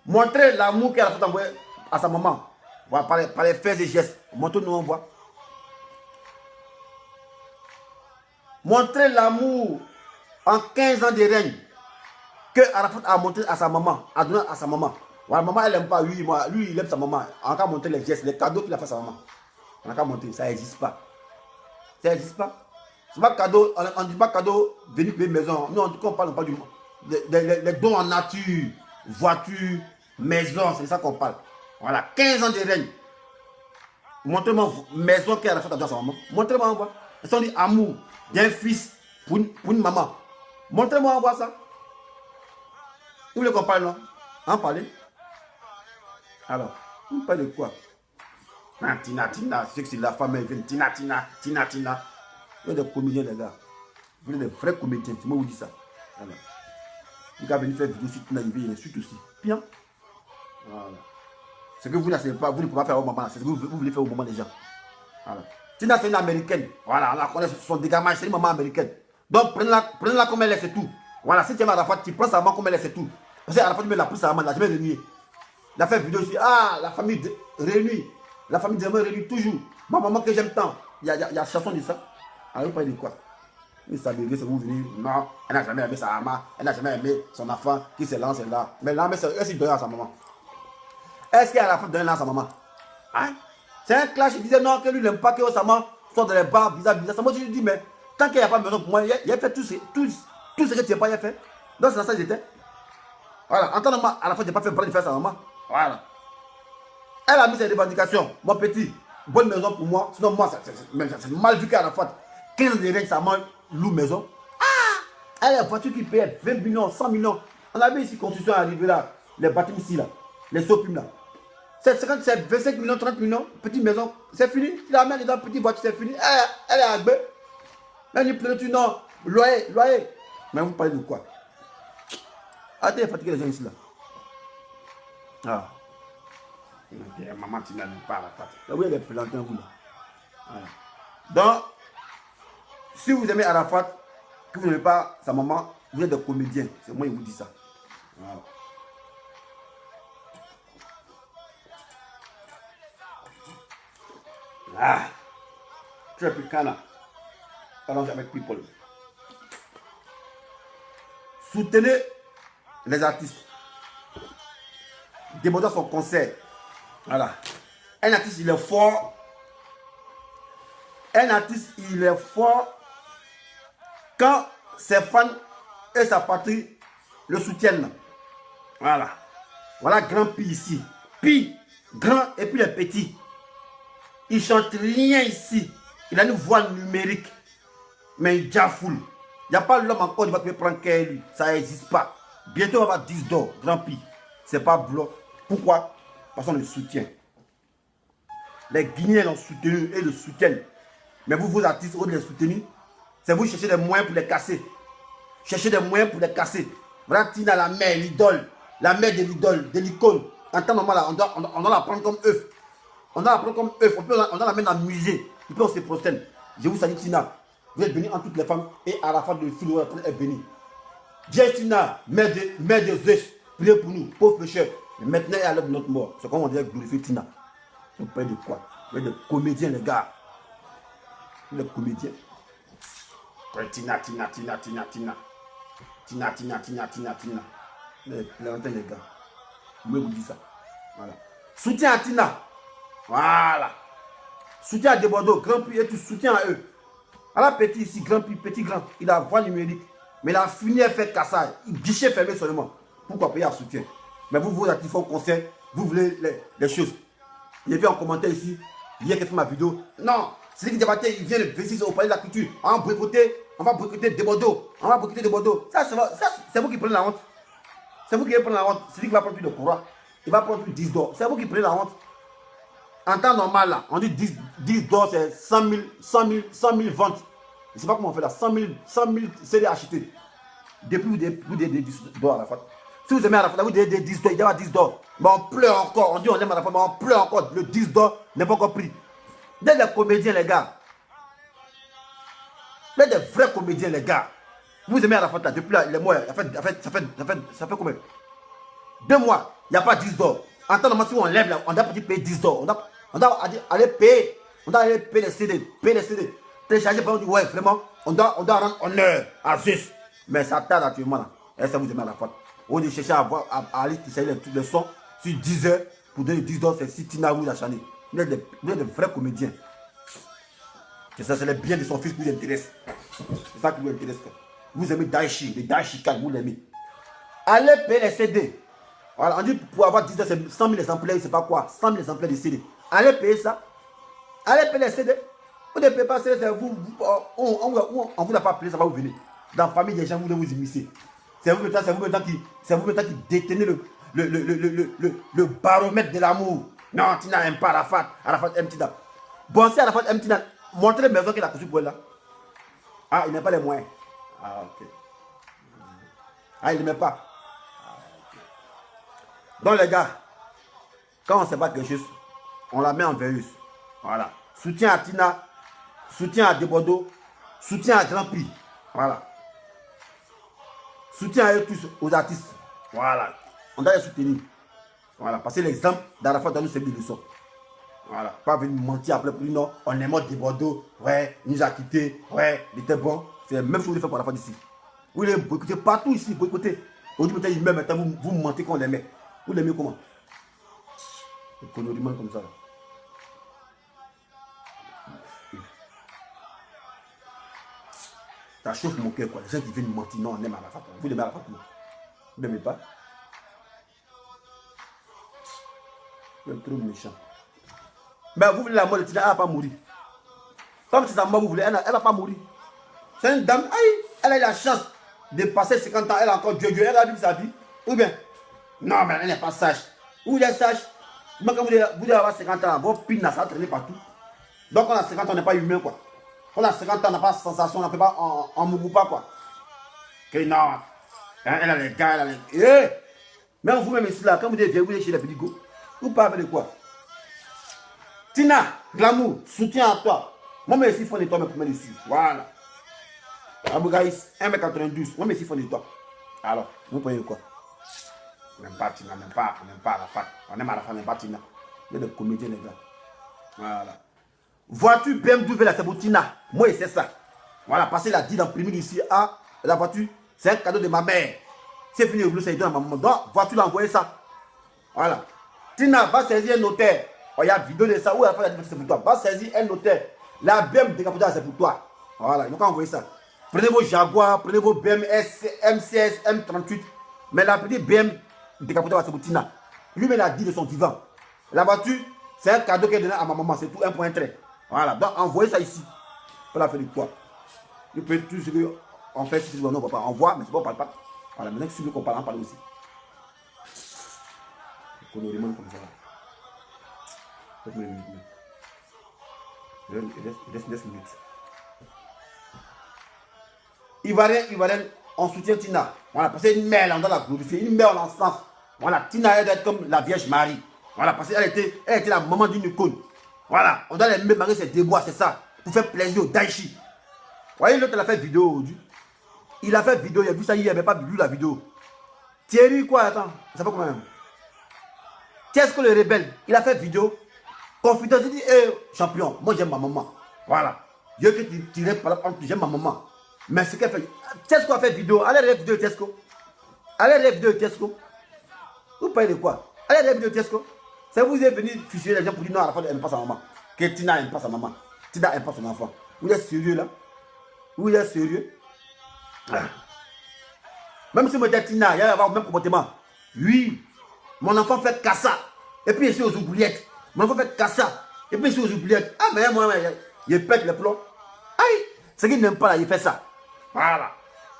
Montrez l'amour qu'Arafat a envoyé à sa maman. Voilà, par les faits et gestes. Montrez-nous, on voit. Montrez l'amour en 15 ans de règne que Arafat a montré à sa maman, a donné à sa maman. Voilà, maman, elle n'aime pas lui, lui, il aime sa maman. On a montré les gestes, les cadeaux qu'il a fait à sa maman. On a montré, ça n'existe pas. Ça n'existe pas. C'est pas cadeau, on ne dit pas cadeau, venir payer maison. Nous, on parle pas du monde. Les dons en nature, voiture, maison, c'est ça qu'on parle. Voilà, 15 ans de règne. Montrez-moi maison qu'elle a fait à sa maman. Montrez-moi en bas. Ils ont dit amour d'un fils pour une maman. Montrez-moi en bas ça. Vous voulez qu'on parle, non? En parler? Alors, vous parlez de quoi? Ah, Tina, c'est que c'est la femme, elle vient. Tina. Vous êtes des comédiens, les gars. Vous êtes des vrais comédiens. C'est moi qui vous dis ça. Voilà. Vous avez venu faire vidéo sur Tina, il insulte aussi. Bien. Voilà. Ce que vous n'avez pas, vous ne pouvez pas faire au moment. C'est ce que vous voulez faire au moment des gens. Voilà. Tina, c'est une américaine. Voilà, on la connaît son dégagement, c'est une maman américaine. Donc, prenez-la comme elle est, c'est tout. Voilà, si tu aimes Arafat, tu prends sa maman comme elle est, c'est tout. Parce que Arafat, tu la pris sa maman, elle n'a jamais renié. Il a fait une vidéo ici. Ah, la famille réunie. La famille des mamans réunie toujours. Ma maman que j'aime tant. Il y a chanson de ça. Alors, vous parlez de quoi? Mais ça veut dire que vous venez. Non, elle n'a jamais aimé sa maman. Elle n'a jamais aimé son enfant qui se lance là. Mais là, est-ce qu'il donne à sa maman? Est-ce qu'Arafat donne à sa maman? Hein? C'est un clash. Il disait non, que lui n'aime pas que sa maman soit dans les bars bizarres. Ça, moi, je lui dis, mais tant qu'il n'y a pas de maison pour moi, il a fait tout ce que tu n'as pas fait. Donc, c'est dans ça que j'étais. Voilà, en tant que à la fois, je n'ai pas fait pour faire sa maman. Voilà. Elle a mis ses revendications, mon petit. bonne maison pour moi. Sinon, moi, c'est mal vu qu'Arafat, 15 de règles, ça mange loue maison. Ah, la voiture qui paye 20 millions, 100 millions. On avait ici, construction arrivée là, les bâtiments ici là, les sopimes là. C'est 25 millions, 30 millions, petite maison, c'est fini. Tu la mets dans une petite voiture, c'est fini. Elle est agbée. Elle dit plus non, loyer. Mais vous parlez de quoi? Arrêtez de fatiguer les gens ici là. Ah. Maman, tu n'as pas à la face. Là où il y a les plantains, vous là. Voilà. Donc, si vous aimez Arafat, que vous n'aimez pas sa maman, vous êtes des comédiens. C'est moi qui vous dis ça. Voilà. Ah. Tropicana. Allons avec people. Soutenez les artistes. Demandez son concert. Voilà. Un artiste, il est fort. Un artiste, il est fort quand ses fans et sa patrie le soutiennent. Voilà. Voilà grand Pi ici. Pi, grand et puis les petits. Il chante rien ici. Il a une voix numérique. Mais il jafoule. Il n'y a pas l'homme encore qui va te prendre qu'à lui. Ça n'existe pas. Bientôt on va avoir 10 d'or. Grand Pi. C'est pas bloc. Pourquoi? Parce qu'on le soutient. Les Guinéens l'ont soutenu et le soutiennent. Mais vous, vos artistes, vous les soutenez. C'est vous cherchez des moyens pour les casser. Cherchez des moyens pour les casser. Voilà Tina, la mère, l'idole. La mère de l'idole, de l'icône. En temps normal, on doit la prendre comme œuf. On doit la prendre comme œuf. On doit la mettre dans le musée. Et puis on se prosterne. Je vous salue Tina. Vous êtes bénie en toutes les femmes. Et à la fin de Philo, est bénie. Viens Tina, mère de Zeus. Priez pour nous, pauvres pécheurs. Et maintenant, elle est à l'heure de notre mort. C'est comme on dirait glorifier Tina. Vous parlez de quoi? Vous êtes des comédiens, les gars. Vous êtes comédiens. Tina. Les plantains, les gars. Moi, vous dis ça. Voilà. Soutien à Tina. Voilà. Soutien à Desbordeaux, Grand Pi et tout. Soutien à eux. À la petite ici, Grand Pi, petit grand. Il a voix numérique. Mais la fini, elle fait cassage. Guichet fermé seulement. Pourquoi payer un soutien? Mais vous activez au concert. Vous voulez les choses. Il y avait un commentaire ici. Hier qui a fait ma vidéo. Non. C'est lui qui débattait. Il vient de V6 au palais de la culture. On va boycotter Desbordeaux. On va boycotter Desbordeaux. Ça, c'est vous qui prenez la honte. C'est vous qui prenez la honte. C'est lui qui va prendre plus de courant. Il va prendre plus de 10 d'or. C'est vous qui prenez la honte. En temps normal, là, on dit 10 d'or, c'est 100 000 ventes. Je ne sais pas comment on fait là. 100 000 CD achetés. Depuis vous donnez 10 d'or à la fois. Si vous aimez à la fois, vous donnez 10 d'or, il y aura 10 d'or. Mais on pleure encore. On dit on aime à la fois, mais on pleure encore. Le 10 d'or n'est pas encore pris. Vous êtes des comédiens, les gars. Vous êtes des vrais comédiens, les gars. Vous aimez à la fois, là, depuis là, les mois, ça fait combien? 2 mois, il n'y a pas 10 d'or. En temps normal, si on lève là, on doit payer 10 d'or. On doit aller payer. On doit aller payer les CD. Télécharger, on dit, ouais, vraiment, on doit rendre honneur à Zeus. Mais ça tarde actuellement là. Et ça vous aimez à la fois. On dit chercher à aller télécharger les sons sur 10 heures pour donner 10 d'or, c'est si Tina vous a chané. Vous êtes des vrais comédiens. C'est ça, c'est le bien de son fils qui vous intéresse. C'est ça qui vous intéresse. Vous aimez Daichi, les Daichi 4, vous l'aimez. Allez payer les CD. Voilà, on dit pour avoir 10 ans, c'est 100 000 exemplaires, je sais pas quoi. 100 000 exemplaires de CD. Allez payer ça. Allez payer les CD. Vous ne payez pas CD, on ne vous a pas appelé, ça va vous venir. Dans la famille des gens, vous devez vous immiscer. C'est vous maintenant qui détenez le baromètre de l'amour. Non, Tina n'aime pas Arafat. Arafat aime Tina. Bon, si Arafat aime Tina, montrez les maisons qu'il a construites pour elle là. Ah, il n'a pas les moyens. Ah, ok. Ah, il ne met pas. Donc les gars, quand on ne sait pas quelque chose, on la met en veilleuse. Voilà. Soutien à Tina, soutien à Desbordeaux, soutien à Grand Pi. Voilà. Soutien à eux tous, aux artistes. Voilà. On doit les soutenir. Voilà. Parce que l'exemple d'Arafat doit nous servir de leçon. Voilà. Pas venir mentir après pour dire non, on est mort Desbordeaux. Ouais, il nous a quittés. Ouais, il était bon. C'est la même chose que fait pour Arafat ici. Vous les boycottez partout ici, boycottez. On dit peut-être il meurt maintenant, vous mentez qu'on l'aimait. Vous l'aimez comment? Le connerie comme ça. Là. Ça chauffe mon cœur quoi. Les gens qui viennent mentir, non, on aime Arafat. Vous l'aimez Arafat? Vous l'aimez pas? Vous êtes trop méchant. Mais vous voulez la mort de Tina, elle ne va pas mourir. Comme c'est sa mort, vous voulez, elle ne va pas mourir. C'est une dame, elle a eu la chance de passer 50 ans, elle a encore Dieu, elle a vécu sa vie. Ou bien, non, mais elle n'est pas sage. Ou elle est sage. Mais quand vous devez avoir 50 ans, vos pines, ça va traîner partout. Donc, on a 50 ans, on n'est pas humain, quoi. On a 50 ans, on n'a pas de sensation, on ne peut pas, on ne mouille pas, quoi. Que non, elle a les gars, elle a les... Même vous-même ici, là, quand vous devez vous chez les petits go, vous parlez de quoi? Tina, glamour, soutien à toi. Moi, mais ici, il faut nettoyer mes premiers dessus. Voilà. Abougaïs, 1m92. Moi, mais ici, il faut nettoyer. Alors, vous prenez quoi? Même pas Tina, même pas à la fac. On aime à la fac, même pas Tina. Il y a des comédiens, les gars. Voilà. Voiture BMW, là, c'est pour Tina. Moi, c'est ça. Voilà, parce qu'il a dit dans le premier ici, ah, la voiture, c'est un cadeau de ma mère. C'est fini, vous c'est à ma maman. Donc, voiture, l'a envoyé ça. Voilà. Tina, va saisir un notaire. Oh, il y a une vidéo de ça. Où elle a dit que c'est pour toi. Va saisir un notaire. La BM décapotée, c'est pour toi. Voilà, ils n'ont pas envoyé ça. Prenez vos Jaguar, prenez vos BM MCS, M38. Mais la petite BM décapotée, c'est pour Tina. Lui-même, il a dit de son divan. La voiture, c'est un cadeau qu'elle donne à ma maman. C'est tout, un point très. Voilà, donc envoyez ça ici. Pour la faire de quoi? Vous pouvez tout ce qu'on fait si on ne va pas. Envoie, mais c'est pas on parle pas. Voilà, maintenant que si vous qu'on parle, on parle aussi. Qu'on nous demande comme ça. Il reste 10 minutes. Ivoirienne, on soutient Tina. Voilà, parce qu'une mère, on doit la glorifier. Une mère, on l'encense. Voilà, Tina, elle doit être comme la Vierge Marie. Voilà, parce qu'elle était la maman d'une icône. Voilà, on doit les mettre marier ses déboires, c'est ça. Pour faire plaisir au Daichi. Vous voyez, l'autre, il a fait vidéo aujourd'hui. Il a fait vidéo, il a vu ça, il n'avait pas vu la vidéo. Thierry, quoi, attends, ça fait comment? Tiesco le rebelle, il a fait vidéo. Confidence, il dit, champion, moi j'aime ma maman. Voilà. Je veux que tu tires par là, j'aime ma maman. Mais ce qu'elle fait, Tiesco a fait vidéo. Allez regarder vidéo de Tiesco. Allez regarder vidéo de Tiesco. Vous parlez de quoi? Allez regarder vidéo de Tiesco. C'est vous êtes venu fusionner les gens pour dire non, à la fin, elle n'aime pas sa maman. Que Tina n'aime pas sa maman. Tina n'aime pas son enfant. Vous êtes sérieux là? Vous êtes sérieux? Même si moi j'étais Tina, il y a avoir le même comportement. Oui, mon enfant fait cassa. Et puis ici aux oubliettes. Mon enfant fait cassa. Et puis ici aux oubliettes. Ah, mais moi, il pète les plombs. Aïe, ce qu'il n'aime pas là, il fait ça. Voilà.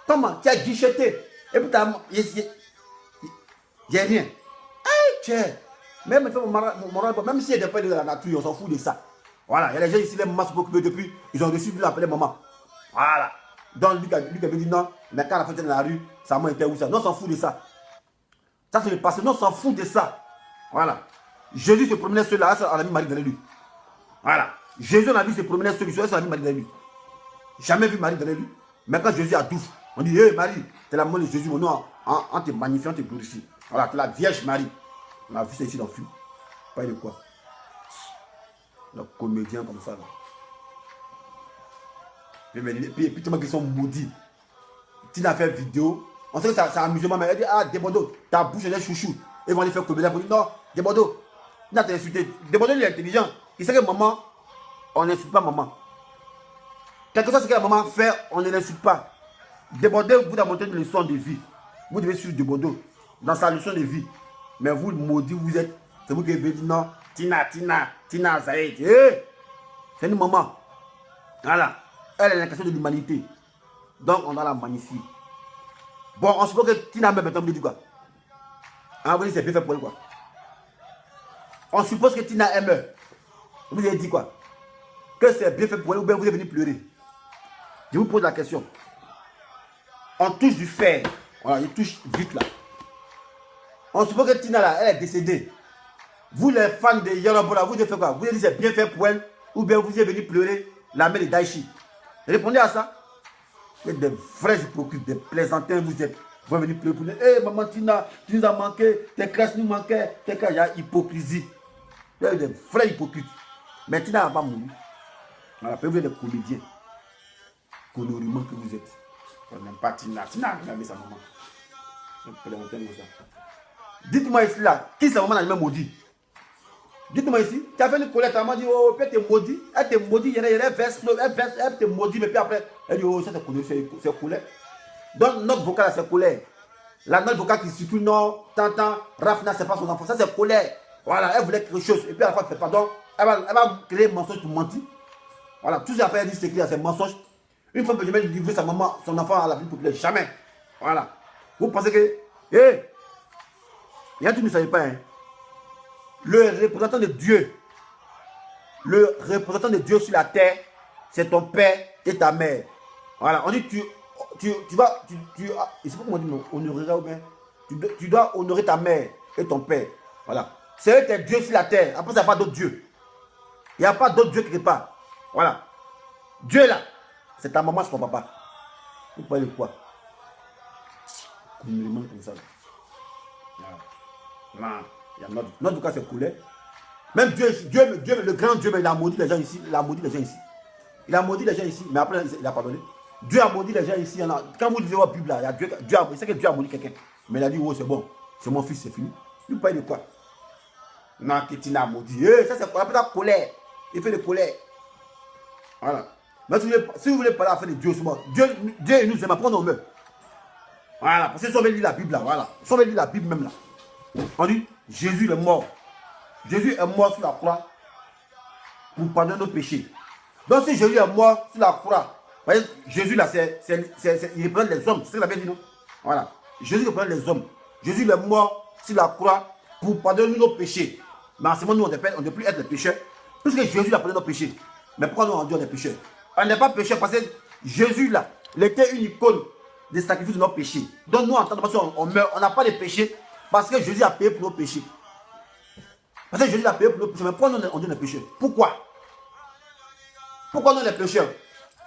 Comment? Tu as guicheté. Et puis tu as. J'ai rien. Aïe, tiens. Même si il y a des pères de la nature, on s'en fout de ça. Voilà. Il y a des gens ici, les mamans se préoccupent depuis. Ils ont reçu de l'appeler maman. Voilà. Donc, lui avait dit non, mais quand la fête dans la rue, sa maman était où ça? Non, on s'en fout de ça. Ça, c'est le passé. Non, on s'en fout de ça. Voilà. Jésus se promenait seul là, on a mis Marie derrière lui. Voilà. Jésus, on a vu se promener seul, on a mis Marie derrière lui. Jamais vu Marie derrière lui. Mais quand Jésus a tout, on dit, hé Marie, t'es la maman de Jésus, mon nom, en te magnifiant, te glorifiant. Voilà, t'es la Vierge Marie. On a vu ça ici dans le film. Pas de quoi. Le comédien comme ça là. Et puis tu m'as dit qu'ils sont maudits. Tina a fait vidéo. On sait que c'est amusement, mais elle dit, ah, Debodo, ta bouche elle est chouchou. Ils vont aller faire comédien pour dire, non, Debodo, Tina t'a insulté. Debodo, il est intelligent. Il sait que maman, on n'insulte pas maman. Quelque chose que la maman fait, on ne l'insulte pas. Debodo vous a montré une leçon de vie. Vous devez suivre Debodo dans sa leçon de vie. Mais vous, le maudit, vous êtes. C'est vous qui avez dit, non, Tina, ça y est. Hey, c'est une maman. Voilà. Elle est la question de l'humanité. Donc, on doit la magnifier. Bon, on suppose que Tina même maintenant, vous dites quoi? Hein, vous dites c'est bien fait pour elle, quoi. On suppose que Tina aime. Vous avez dit quoi? Que c'est bien fait pour elle ou bien vous êtes venu pleurer? Je vous pose la question. On touche du fer. Voilà, il touche vite là. On suppose que Tina là, elle est décédée. Vous les fans de Yorobola, vous avez fait quoi? Vous avez dit c'est bien fait pour elle ou bien vous êtes venu pleurer la mère de Daichi? Répondez à ça. Il y a des vrais hypocrites, des plaisantins, vous êtes. Vous venez pleurer pour dire, hé maman Tina, tu nous as manqué, tes classes nous manquaient, tes classes, il y a hypocrisie. Il y a des vrais hypocrites. Mais Tina n'a pas mouru. Voilà, vous êtes des comédiens. Coloriment que vous êtes. On n'aime pas Tina. Tina a regardé sa maman. Dites-moi ici là, qui sa maman a même maudit? Dites-moi ici, tu as fait une colère, ta maman dit, oh, peut-être t'es maudit. Elle t'est maudit, elle t'est maudit, mais puis après, elle dit, oh, ça c'est colère. Donc, notre vocal, c'est colère. La notre vocal qui circule, non, Tantan, Rafna, c'est pas son enfant, ça c'est colère. Voilà, elle voulait quelque chose, et puis à la fois, elle fait pardon, elle va créer un mensonge pour mentir. Voilà, tout ça fait dire c'est clair, c'est mensonge. Une fois que je vais livrer sa maman, son enfant à la vie populaire, jamais. Voilà. Vous pensez que, il y a tout, ne savez pas, hein. Le représentant de Dieu sur la terre, c'est ton père et ta mère. Voilà, on dit tu vas, c'est pas comment on dit non, honorer ou bien, tu dois honorer ta mère et ton père. Voilà, c'est eux tes dieux sur la terre. Après, il n'y a pas d'autres dieux. Il n'y a pas d'autres dieux quelque part. Voilà, Dieu là, c'est ta maman, c'est ton papa. Vous parlez de quoi? Vous me demandez comme ça. Non, il y a notre cas, c'est coulé. Même Dieu, le grand Dieu, il a maudit les gens ici. Il a maudit les gens ici. Il a maudit les gens ici, mais après, il a pardonné. Dieu a maudit les gens ici. Quand vous lisez la Bible, là, il sait que Dieu a maudit quelqu'un. Mais il a dit, oh, c'est bon, c'est mon fils, c'est fini. Il parle de quoi? Non, Kétina a maudit. Ça, c'est pour la colère. Il fait de colère. Voilà. Mais si vous voulez parler à faire de Dieu, c'est bon. Dieu, il nous aime, après on meurt. Voilà, parce que si on veut lire la Bible, là, voilà. Si on veut lire la Bible même, là. On dit, Jésus est mort. Jésus est mort sur la croix pour pardonner nos péchés. Donc si Jésus est mort sur la croix, voyez, Jésus là, il représente les hommes. C'est ce qu'il avait dit, non? Voilà. Jésus représente les hommes. Jésus est mort sur la croix pour pardonner nos péchés. Mais en ce moment, nous, on ne peut plus être les pécheurs. Puisque Jésus a pardonné nos péchés. Mais pourquoi nous, on dit on est pécheurs? On n'est pas pécheurs parce que Jésus là, il était une icône des sacrifices de nos péchés. Donc nous, en tant que personne, on meurt, on n'a pas de péché parce que Jésus a payé pour nos péchés. Parce que Jésus a payé pour nos péchés. Mais pourquoi nous, on dit on est pécheurs? Pourquoi? Pourquoi nous, les pécheurs?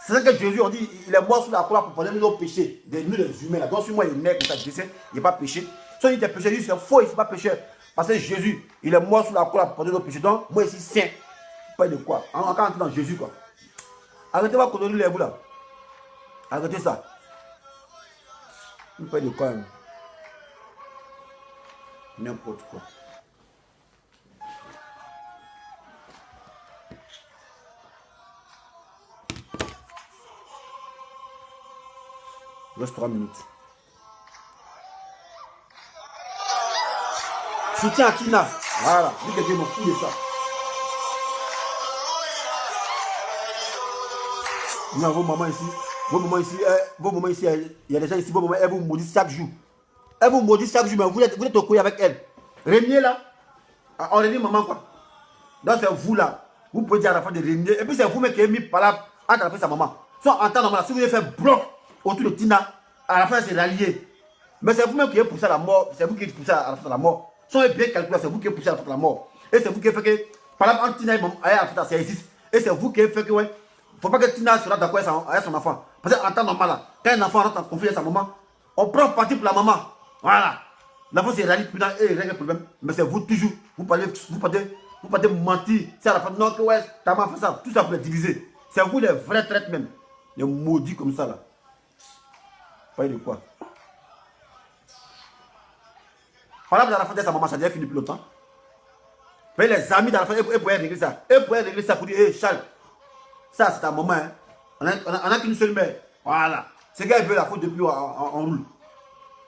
C'est vrai que Jésus, on dit, il est mort sur la croix pour pardonner nos péchés. Nous, les humains. Là. Donc, sur moi, il est né comme ça, il n'est pas péché. Si on dit que tu es pécheur, c'est faux, il ne faut pas pécheur. Parce que Jésus, il est mort sur la croix pour pardonner nos péchés. Donc, moi, ici, saint. Pas de quoi? Encore entrer dans Jésus, quoi. Arrêtez de condamner les vous, là. Arrêtez ça. Pas de quoi, hein. N'importe quoi. Reste 3 minutes. Soutien à Tina. Voilà. Lui, quelqu'un m'a fou de ça. Non, vos mamans ici, il y a des gens ici, vos mamans, elles vous maudissent chaque jour. Elles vous maudissent chaque jour, mais vous êtes au couille avec elles. Rémier là, on réunit maman quoi. Donc c'est vous là, vous pouvez dire à la fin de réunir. Et puis c'est vous-même qui avez mis par là à attraper sa maman. Soit en temps normal, si vous voulez faire bloc autour de Tina, à la fin c'est rallié. Mais c'est vous-même qui avez poussé à la mort, c'est vous qui avez poussé à la fin de la mort. Si on est bien calculé, c'est vous qui avez poussé à la fin de la mort. Et c'est vous qui avez fait que, par exemple, entre Tina et maman, à la fin ça existe. Et c'est vous qui avez fait que, ouais. Il ne faut pas que Tina sera d'accord avec son enfant. Parce qu'en temps normal, là, quand un enfant rentre en conflit avec sa maman, on prend parti pour la maman. Voilà. L'enfant c'est réalise plus et il règle le problème. Mais c'est vous toujours. Vous partez mentir. C'est à la fin, non, que ouais, ta maman fait ça. Tout ça pour les diviser. C'est vous les vrais traites même. Les maudits comme ça là. Pas de quoi. Par exemple, à la fin de sa maman, ça a déjà fini depuis longtemps. Mais les amis dans la fin, ils pourraient régler ça. Ils pourraient régler ça pour dire, hé Charles. Ça, c'est ta maman. Hein. On a qu'une seule mère. Voilà. Ce qu'elle veut, la faute depuis, on roule.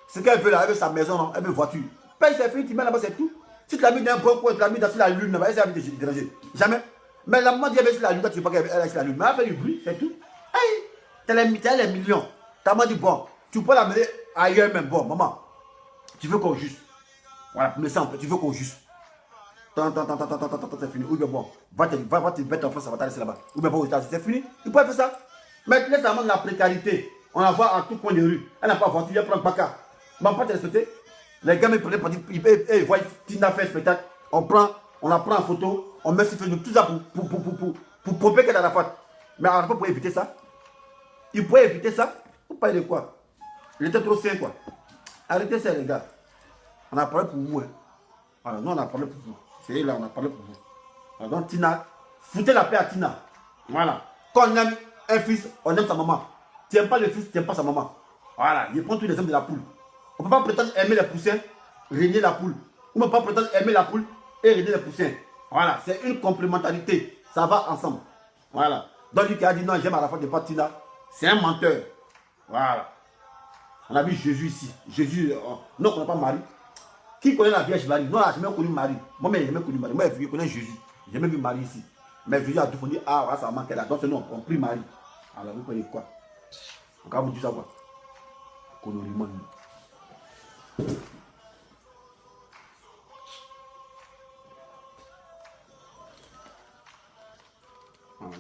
Ce qu'elle veut, là, elle veut sa maison, elle veut voiture. Paye ses filles, tu mets là-bas, c'est tout. Si tu l'as mis dans un bon coin, tu l'as mis dans la lune, elle s'est mis de déranger. Jamais. Mais la maman dit, elle est sur la lune, tu ne veux pas qu'elle est sur la lune. Mais elle fait du bruit, c'est tout. Hey, tu as les millions. Ta maman dit, bon, tu peux la mener ailleurs même. Bon, maman, tu veux qu'on juge. Voilà, mais ça, tu veux qu'on juge. C'est fini. Ou bien bon, va te mettre en France, ça va t'arrêter là-bas. Ou bien va aux États-Unis, c'est fini. Tu peux faire ça. Mais laisse la maman de la précarité. On la voit en tout coin de rue. Elle n'a pas voiture, elle prend un bacard. Mais on ne peut pas te respecter. Les gars me prennent pour dire, ils voient Tina faire un spectacle. On la prend en photo, on met sur Facebook, tout ça pour prouver qu'elle a la faute. Mais on ne peut pas pour éviter ça. Il pourrait éviter ça. Vous parlez de quoi? Il était trop sain, quoi. Arrêtez ça, les gars. On a parlé pour vous. Hein. Voilà, nous, on a parlé pour vous. C'est là, on a parlé pour vous. Alors, donc, Tina, foutez la paix à Tina. Voilà. Quand on aime un fils, on aime sa maman. Tu n'aimes pas le fils, tu n'aimes pas sa maman. Voilà, il prend tous les hommes de la poule. On ne peut pas prétendre aimer les poussins, régner la poule. On ne peut pas prétendre aimer la poule et régner les poussins. Voilà, c'est une complémentarité. Ça va ensemble. Voilà. Donc, lui qui a dit non, j'aime à la fois de pas Tina, c'est un menteur. Voilà. On a vu Jésus ici. Jésus, non, on n'a pas Marie. Qui connaît la Vierge Marie? Non, je n'ai jamais connu Marie. Moi-même, je n'ai jamais connu Marie. Moi, je connais Jésus. J'ai même vu Marie ici. Mais Jésus a tout dit, ah, voilà, ça manque là. Donc, c'est nous, on prie Marie. Alors, vous croyez quoi? On va vous dire ça, quoi. Colorimon. Voilà.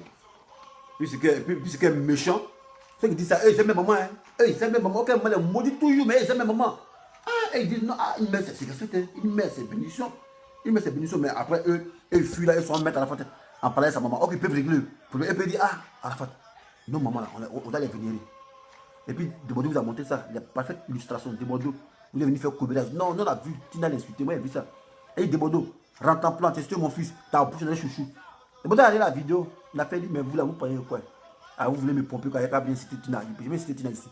Puis c'est que méchant. Ceux qui disent ça, ils aiment mes mamans. Hein. Ils aiment mes mamans. Ok, moi, les maudit toujours, mais ils aiment mes mamans. Ah, ils disent non, ah, ils mettent ses cachettes, ils mettent ses bénédictions. Ils mettent ses bénédictions, mais après, eux, ils fuient là, ils sont en mettre à la fin en parler à sa maman. Ok, ils peuvent régler. Ils peuvent dire, ah, à la fin, non, maman, là, on doit les vénérer. Et puis, Debodo vous a montré ça, il y a parfaite illustration. Debodo, vous êtes venu faire couvert. Non, non, on a vu, Tina l'insulter, moi, j'ai vu ça. Et Debodo, rentre en plan, c'est mon fils, t'as un bouche de chouchou. Debodo a regardé la vidéo, il a fait dit, mais vous là, vous parlez quoi? Ah, vous voulez me pomper quand il n'y a pas bien cité Tina. Je vais citer Tina ici.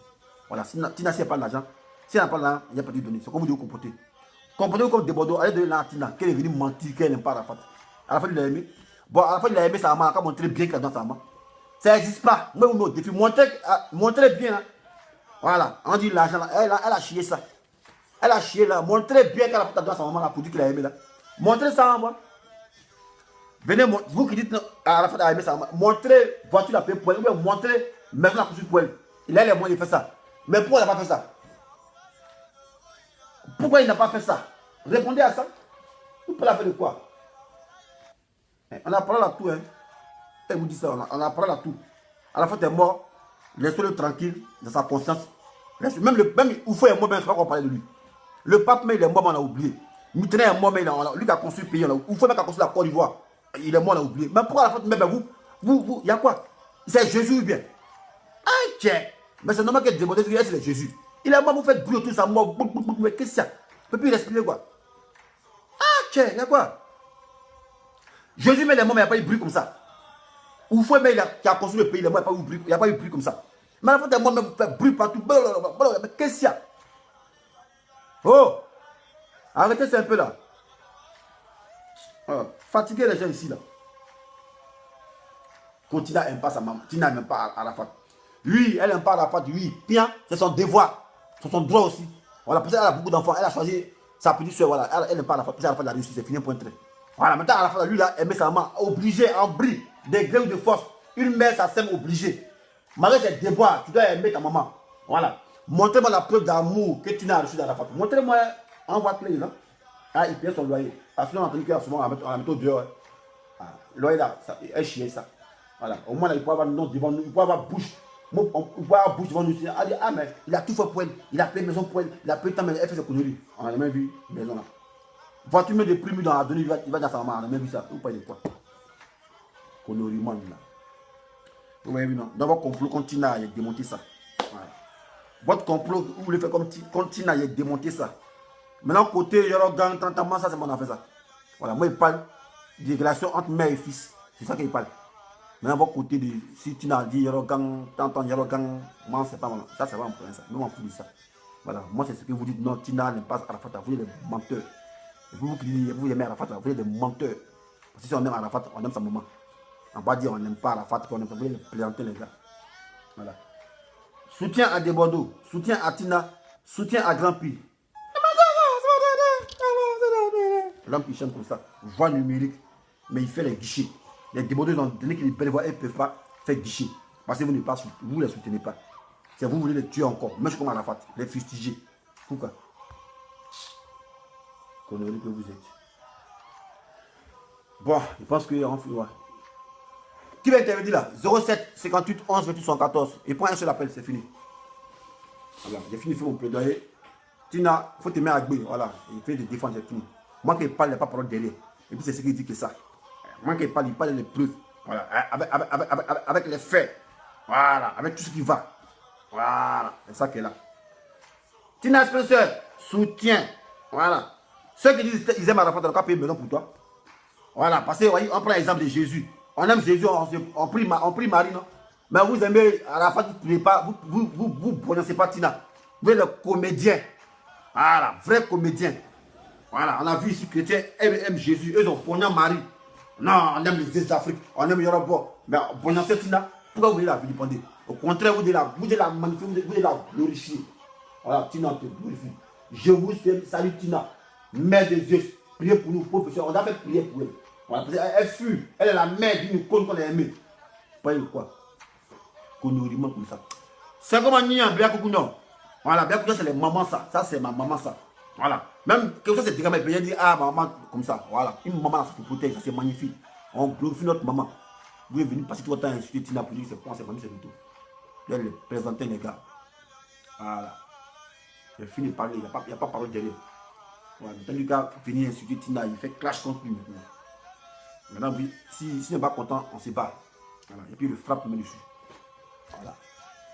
Voilà, Tina, si elle n'a pas d'argent, si elle n'a pas d'argent, il n'y a pas de donner. C'est comme vous devez vous comporter. Comportez-vous comme Debodo, allez donner la Tina, qu'elle est venue mentir, qu'elle n'aime pas Arafat. À la fin, il a aimé. Bon, à la fin, il a aimé sa maman, il a montré bien qu'elle a dans sa main. Ça n'existe pas. Moi, vous me défi, montrez bien. Hein. Voilà, on dit l'argent, elle a chié ça. Elle a chié là, montrez bien qu'elle a fait dans sa maman là pour dire qu'il a aimé là. Montrez ça en moi. Venez, vous qui dites à la fin a aimé ça, montrez voiture la paix pour elle, ou bien montrez maison la couture pour elle. Il a les moyens de faire ça. Mais pourquoi il n'a pas fait ça? Pourquoi il n'a pas fait ça? Répondez à ça. Vous pouvez la faire de quoi? On a parlé à tout, hein. Elle vous dit ça, on a parlé à tout. À la fin, tu es mort, laissez-le tranquille, dans sa conscience. Même Oufou est mort, mais il ne faut pas qu'on parle de lui. Le pape, mais il est mort, mais on a oublié. Mitterrand est mort, mais lui qui a construit le pays, Oufou qui a construit la Côte d'Ivoire. Il est mort, on a oublié. Mais pourquoi à la fin, même vous, il y a quoi? C'est Jésus ou bien? Ah, tiens. Mais c'est normal que Débordé, c'est Jésus. Il est mort, vous faites bruit autour de sa mort. Mais qu'est-ce que c'est? Ne peut plus respirer, quoi. Ah, tiens, il y a quoi? Jésus, mais il est mort, mais il n'y a pas eu de bruit comme ça. Oufou, mais qui a construit le pays, il est mort, il n'y a pas eu de bruit comme ça. Mais à la fin, t'es mort, mais vous faites bruit partout. Mais qu'est-ce qu'il y a? Oh! Arrêtez ça un peu là. Fatiguez les gens ici là. Quand Tina n'aime pas sa maman, Tina n'aime pas Arafat. Oui, elle n'aime pas Arafat, oui. Bien, c'est son devoir. C'est son droit aussi. Voilà, parce qu'elle a beaucoup d'enfants. Elle a choisi sa petite soeur. Voilà, elle n'aime pas Arafat. Parce qu'Arafat a réussi, c'est fini, point très. Voilà, maintenant Arafat, lui là, aimait sa maman, obligé, en bris, des grèves de force. Une mère, ça sème obligé. Malgré ses devoirs, tu dois aimer ta maman. Voilà. Montrez-moi la preuve d'amour que tu n'as reçu d'Arafat. Montrez-moi en voie clé là. Ah, il paye son loyer. Parce qu'on a entendu qu'il y a souvent on la met au dehors. Ah, loyer là, elle chiait ça. Voilà. Au moins là, il peut avoir nom devant nous, il peut avoir bouche. Il peut avoir bouche devant nous. Ah, mais il a tout fait pour elle. Il a payé maison pour elle. Il a payé tant, mais elle fait ses conneries. On a même vu maison là. Voiture met des primes dans la donnée, il va dans sa maman. On a même vu ça. Vous parlez de quoi? Conneries, man là. Vous voyez, non? Dans votre complot, continue à démonter ça. Voilà. Votre complot, vous voulez faire comme continue à démonter ça. Maintenant, côté Yorogan, tantamment, ça c'est mon affaire ça. Voilà, moi il parle des relations entre mère et fils. C'est ça qu'il parle. Maintenant, votre côté, si tu n'as dit Yorogan, tantan Yorogan, moi c'est pas mon. Ça c'est pas mon problème ça. Nous on fout ça. Voilà, moi c'est ce que vous dites. Non, Tina n'aime pas Arafat, vous êtes des menteurs. Et vous qui dites, vous aimez Arafat, vous êtes des menteurs. Parce que si on aime Arafat, on aime sa maman. On va dire on n'aime pas Arafat, on aime sa maman. Vous voulez présenter les gars. Voilà. Soutien à Debodo, soutien à Tina, soutien à Grand Pi. L'homme qui chante comme ça, voix numérique, mais il fait les guichets. Les Débordés ont donné qu'ils peuvent voir, ils ne peuvent pas faire guichet. Parce que vous ne les soutenez pas. C'est vous voulez les tuer encore. Même comme Arafat, les fustiger. Pourquoi? Connerie que vous êtes. Bon, je pense qu'il y a un flou. Qui va intervenir là? 07 58 11 28 114. Et prends un seul appel, c'est fini. Voilà, j'ai fini de faire mon plaidoyer. Tina, il faut te mettre à Gbé. Voilà, il fait des défenses, c'est fini. Moi qui parle, il n'y a pas parole derrière. Et puis c'est ce qu'il dit que ça. Moi qui parle, il parle des preuves. Voilà, avec les faits. Voilà, avec tout ce qui va. Voilà, c'est ça qui est là. Tina Spencer, soutien. Voilà. Ceux qui disent qu'ils aiment Arafat, on va payer maintenant pour toi. Voilà, parce qu'on prend l'exemple de Jésus. On aime Jésus, on prie Marie, non? Mais vous aimez Arafat, vous ne priez pas, vous ne prononcez pas Tina. Vous êtes le comédien. Voilà, vrai comédien. Voilà, on a vu ici chrétiens aiment Jésus, eux ont pognon Marie. Non, on aime les États d'Afrique, on aime Yoruba. Mais pognon Tina, pourquoi vous voulez la vilipender? Au contraire, vous devez la magnifier, vous devez la glorifier. Voilà, Tina te glorifie. Je vous salue Tina, mère de Dieu. Priez pour nous, professeurs. On a fait prier pour elle. Voilà, elle fuit. Elle est la mère d'une icône qu'on a aimée. Pas quoi. Conneuriment comme ça. C'est comme un nian, bien coucou non. Voilà, bien coucou, c'est les mamans ça. Ça, c'est ma maman ça. Voilà. Même quelque chose, c'est dégamé. Il peut dire, ah, maman, comme ça. Voilà. Une maman, ça se protège. Ça, c'est magnifique. On glorifie notre maman. Vous êtes venu passer tout votre temps à insulter Tina pour dire c'est quoi, c'est famille, c'est tout. Je vais les présenter, les gars. Voilà. J'ai fini de parler. Il n'y a pas parole derrière. Voilà. Le temps du gars venir insulter Tina, il fait clash contre lui maintenant. Maintenant, oui, s'il n'est pas content, on se bat. Voilà. Et puis, il le frappe, il met dessus. Voilà.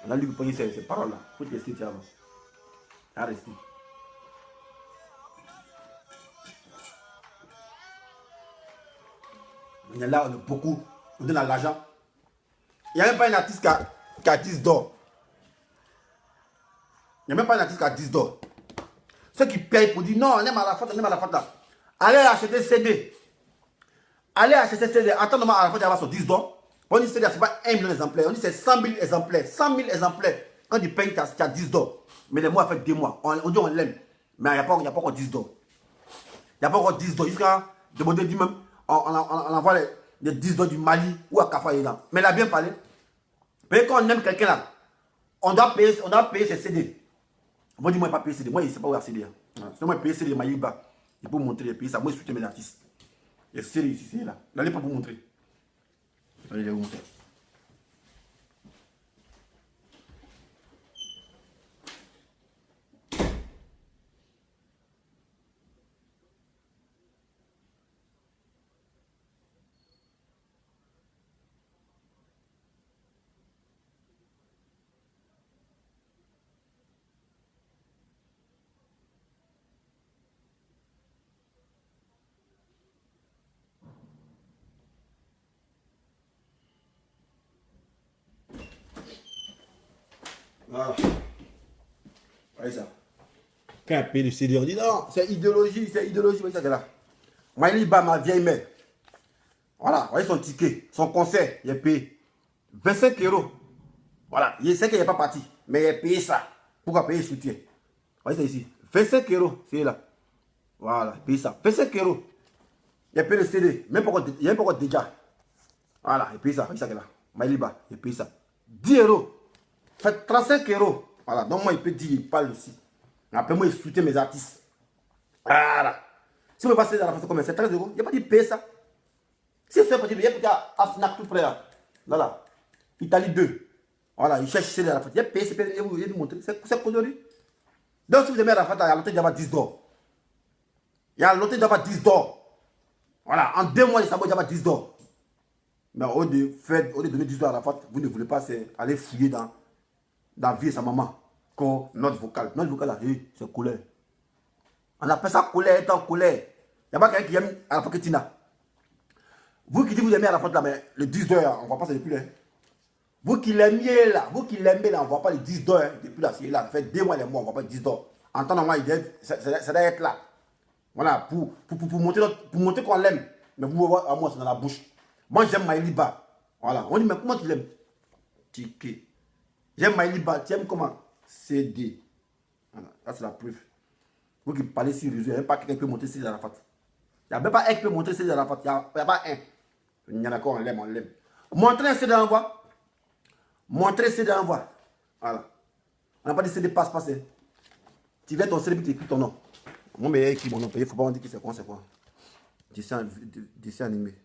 Maintenant, lui, vous prenez ces paroles-là. Il faut rester avant. À rester. On est là, on est beaucoup. On donne l'argent. Il n'y a même pas un artiste qui a 10 d'or. Il n'y a même pas un artiste qui a 10 d'or. Ceux qui payent pour dire non, on aime Arafat, on aime Arafat. Allez acheter CD. Allez acheter CD. Attends, Arafat va avoir son 10 d'or. On dit CD, ce n'est pas 1 million d'exemplaires. On dit c'est 100 000 exemplaires. 100 000 exemplaires. Quand tu payes, tu as 10 d'or. Mais les mois fait 2 mois. On dit on l'aime. Mais il n'y a pas encore 10 d'or. Il n'y a pas encore 10 d'or. Jusqu'à demander du même. On envoie les 10 d'or du Mali ou à Kafa. Mais il a bien parlé. Mais quand on aime quelqu'un là, on doit payer ses CD. Moi, dis-moi, il pas payer CD. Moi, il ne sait pas où il y a CD. Sinon, moi, payer CD, Maïba. Il peut vous montrer les pays. Ça, moi, je soutiens mes artistes. Il y a CD ici, c'est là. N'allez pas vous montrer. Allez, je vais vous montrer. Voilà. Voyez ça. Quand elle paye le CD, on dit non, c'est idéologie, c'est idéologie. Voyez ça, c'est là. Maïliba, ma vieille mère. Voilà, voyez son ticket, son concert, il est payé 25 €. Voilà, il sait qu'il n'est pas parti, mais il a payé ça. Pourquoi payer le soutien? Voyez ça ici. 25 €, c'est là. Voilà, il paye ça. 25 €. Il a payé le CD, il n'y a même pas encore déjà. Voilà, il paye ça. Voyez ça, là. Maïliba, il paye ça. 10 €. Fait 35 €. Voilà, donc moi, il peut dire, il parle aussi. Après, moi, il soutient mes artistes. Voilà. Si vous passez dans la façon comme c'est 13 €, il n'y a pas dit payer ça. Si c'est petit, il y a peut-être à Fnac tout près là. Voilà. Italie 2. Voilà, il cherche CD à la faute. Il y a payé, il vous montrer. C'est connerie. Donc, si vous aimez à la faute, il y a l'autre qui va 10 $. Il y a l'autre qui va 10 $. Voilà, en 2 mois, il va 10 $. Mais au lieu de donner 10 $ à la faute, vous ne voulez pas aller fouiller dans la vie de sa maman. Comme notre vocal. Notre vocal, là, c'est colère. On appelle ça colère, étant colère. Il n'y a pas quelqu'un qui aime à la faute Tina. Vous qui dites que vous aimez à la faute là, mais le 10 $, on ne voit pas ça depuis là. Vous qui l'aimiez là, on ne voit pas les 10 $ depuis là. C'est là, ça fait 2 mois, les mois, on ne voit pas les 10 $. En temps normal, ça doit être là. Voilà, pour montrer qu'on l'aime. Mais vous voyez, à moi, c'est dans la bouche. Moi, j'aime Maïliba. Voilà. On dit, mais comment tu l'aimes? Ticket. J'aime Maïliba. Tu aimes comment? CD. Voilà. Ça, c'est la preuve. Vous qui parlez sur les réseaux, il n'y a même pas quelqu'un qui peut montrer CD à la faute. Il n'y a même pas un qui peut montrer CD à la faute. Il n'y a pas un. Il y en a encore, on l'aime, on l'aime. Montrez un CD à l'envoi. Montrez CD à l'envoi. Voilà. On n'a pas dit CD passe. Tu viens ton CD et tu écris ton nom. Moi, mais il écrit mon nom. Il ne faut pas me dire que c'est quoi. Dessin animé.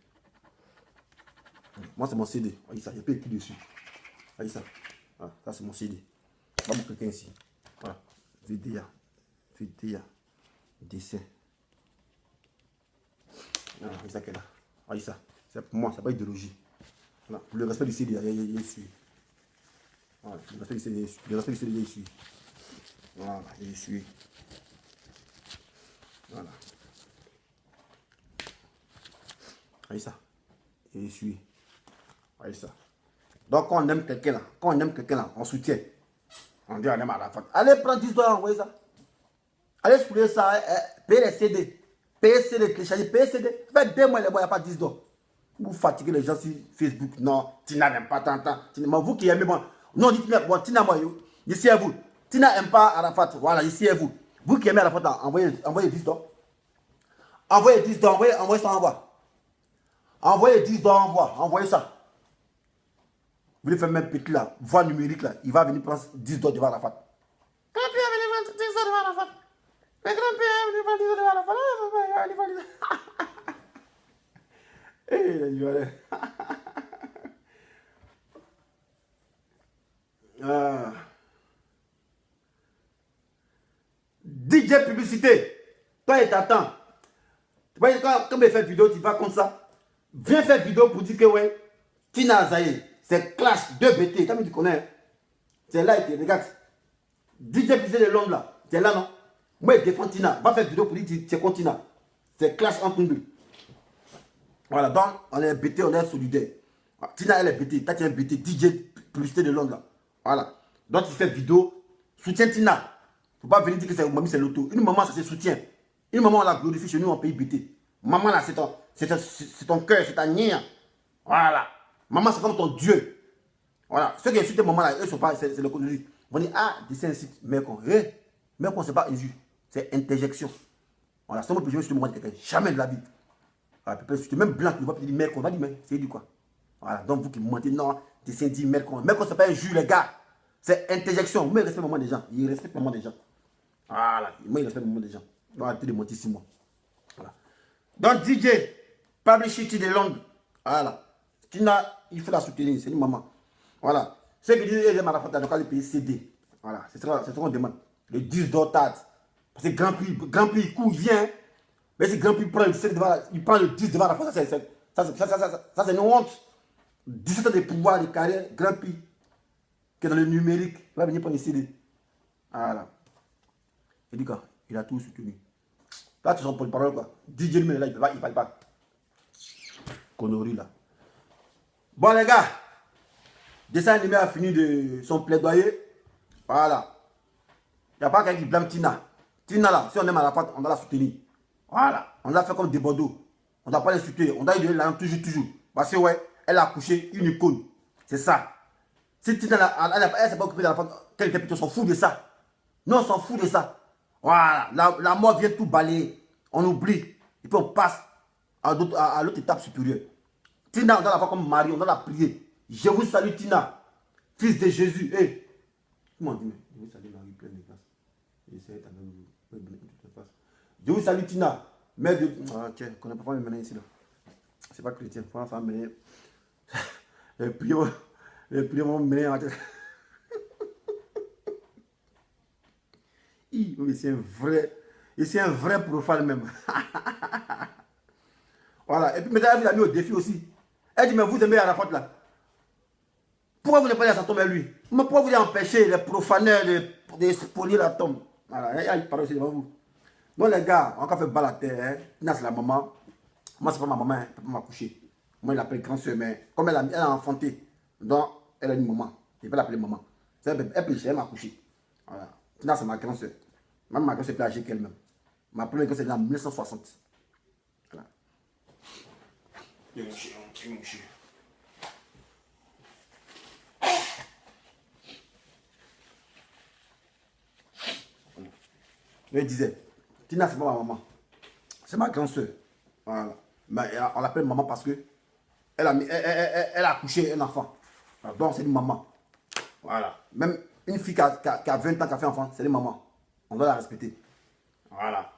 Moi, c'est mon CD. Voyez ça, il n'y a pas écrit dessus. Voyez ça. Voilà, ça, c'est mon CD. Pas pour quelqu'un ici. Voilà. VDA. Dessin. Voilà, c'est ça qu'elle a. Voyez ça. C'est pour moi, c'est pas idéologie. Voilà. Pour le respect du CD, il est ici. Voilà. Le respect du CD, il est ici. Voilà, il est ici. Voilà. Voyez ça. Il est ici. Voyez ça. Donc, quand on aime quelqu'un là, on soutient. On dit on aime à la faute. Allez prendre 10 $, envoyez ça. Allez fouiller ça, payez les CD. Payez CD, télécharger, payez CD. Faites 2 mois, les mois, il n'y a pas 10 $. Vous fatiguez les gens sur Facebook. Non, Tina n'aime pas tant. Mais vous qui aimez, bon. Non, dites-moi, bon, Tina, moi, ici à vous. Tina n'aime pas Arafat. Voilà, ici à vous. Vous qui aimez Arafat, envoyez 10 $. Envoyez 10 $, envoyez ça, envoie. Envoyez 10 dollars, envoyez ça. Vous voulez faire même petit là, voix numérique là, il va venir prendre 10 dollars devant Arafat. Grand-père est venu prendre 10 dollars devant Arafat. Le grand-père est venu prendre 10 dollars devant Arafat. DJ publicité. Toi, il t'attend. Tu vois, quand il fait vidéo, tu vas comme ça. Viens faire vidéo pour dire que ouais, Tina Azaye, c'est Clash 2BT. Comme tu connais, c'est là, il te regarde. DJ publicité de Londres là, c'est là non. Moi, je défends Tina. Va faire vidéo pour dire c'est contre Tina. C'est Clash entre nous deux. Voilà, donc on est BT, on est solidaire. Tina, elle est BT. Toi, tu es BT, DJ publicité de Londres là. Voilà. Donc, tu fais vidéo, soutiens Tina. Faut pas venir dire que c'est mamie, c'est l'auto. Une maman, ça se soutient. Une maman, on la glorifie chez nous en pays BT. Maman, là, c'est ton cœur, c'est ta nia. Voilà. Maman, c'est comme ton Dieu. Voilà. Ceux qui insultent maman, là, eux, sont pas, c'est le conduit. Ils vont dire, ah, c'est incite, Mercon. Mercon, c'est pas injure, c'est interjection. Voilà. Si on peut jouer sur le moment de quelqu'un, jamais de la vie. Voilà. Même blanc, tu vas dire Mercon, on va dire, mais c'est du quoi. Voilà. Donc, vous qui me mentez, non, c'est dit Mercon. Mercon, c'est pas injure, les gars. C'est interjection. Moi, il respecte le moment des gens. Il respecte le moment des gens. Voilà. Moi, il respecte le moment des gens. Donc, arrêtez de mentir sur moi. Voilà. Donc, DJ, Publicity de Londres. Voilà. Tina, il faut la soutenir. C'est une maman. Voilà. Ceux qui disent, j'aime Arafat, donc, les pays CD. Voilà. C'est ce qu'on demande. Le 10 d'Otat. Parce que Grand Prix, il court, il vient. Mais si Grand Prix prend le 7 devant, il prend le 10 devant Arafat, ça, c'est une honte. 17 ans de pouvoir, de carrière, Grand Prix. Qui est dans le numérique, il va venir prendre les CD. Voilà. Il dit quoi? Il a tout soutenu. Là, tu sens pour le parole, quoi. DJ lui, là, il parle pas. Connerie, là. Bon, les gars, dessin animé a fini de son plaidoyer. Voilà. Il n'y a pas quelqu'un qui blâme Tina. Tina, là, si on aime à la patte, on doit la soutenir. Voilà. On l'a fait comme des Bordeaux. On ne doit pas les soutenir. On doit lui donner l'argent toujours. Parce que, ouais, elle a accouché une icône. C'est ça. Si Tina, elle ne s'est pas occupée de la femme, qu'elle était plutôt, on s'en fout de ça. Non, on s'en fout de ça. Voilà, la mort vient tout balayer. On oublie. Et puis on passe à l'autre étape supérieure. Tina, on doit la voir comme Marie, on doit la prier. Je vous salue Tina, fils de Jésus. Hey. Comment on dit, mais je vous salue Marie, pleine de grâce. Je vous salue Tina, mère de... Ah tiens, on n'a pas me mener ici là. C'est pas chrétien, il faut la faire mener. Les prières vont mener en tête. C'est un vrai profane même. Voilà. Et puis maintenant, elle a mis au défi aussi. Elle dit, mais vous aimez Arafat là. Pourquoi vous n'avez pas dit à sa tombe à lui? Mais pourquoi vous avez empêché les profaneurs de spolier la tombe? Voilà, il parle aussi devant vous. Donc les gars, on a fait bas la terre. Hein. C'est la maman. Moi, c'est pas ma maman, elle m'a couché. Moi, il l'appelle grand-soeur, mais comme elle a enfanté, donc elle a une maman. Il peut l'appeler maman. Elle m'a couché. Voilà. Tina, c'est ma grand-soeur. Même ma grand-soeur est plus âgée qu'elle-même. Ma première grand-soeur est en 1960. Voilà. Je disais, Tina, c'est pas ma maman. C'est ma grand-soeur. Voilà. Mais on l'appelle maman parce que elle a accouché un enfant. Voilà. Donc, c'est une maman. Voilà. Même une fille qui a 20 ans qui a fait enfant, c'est une maman. On doit la respecter. Voilà.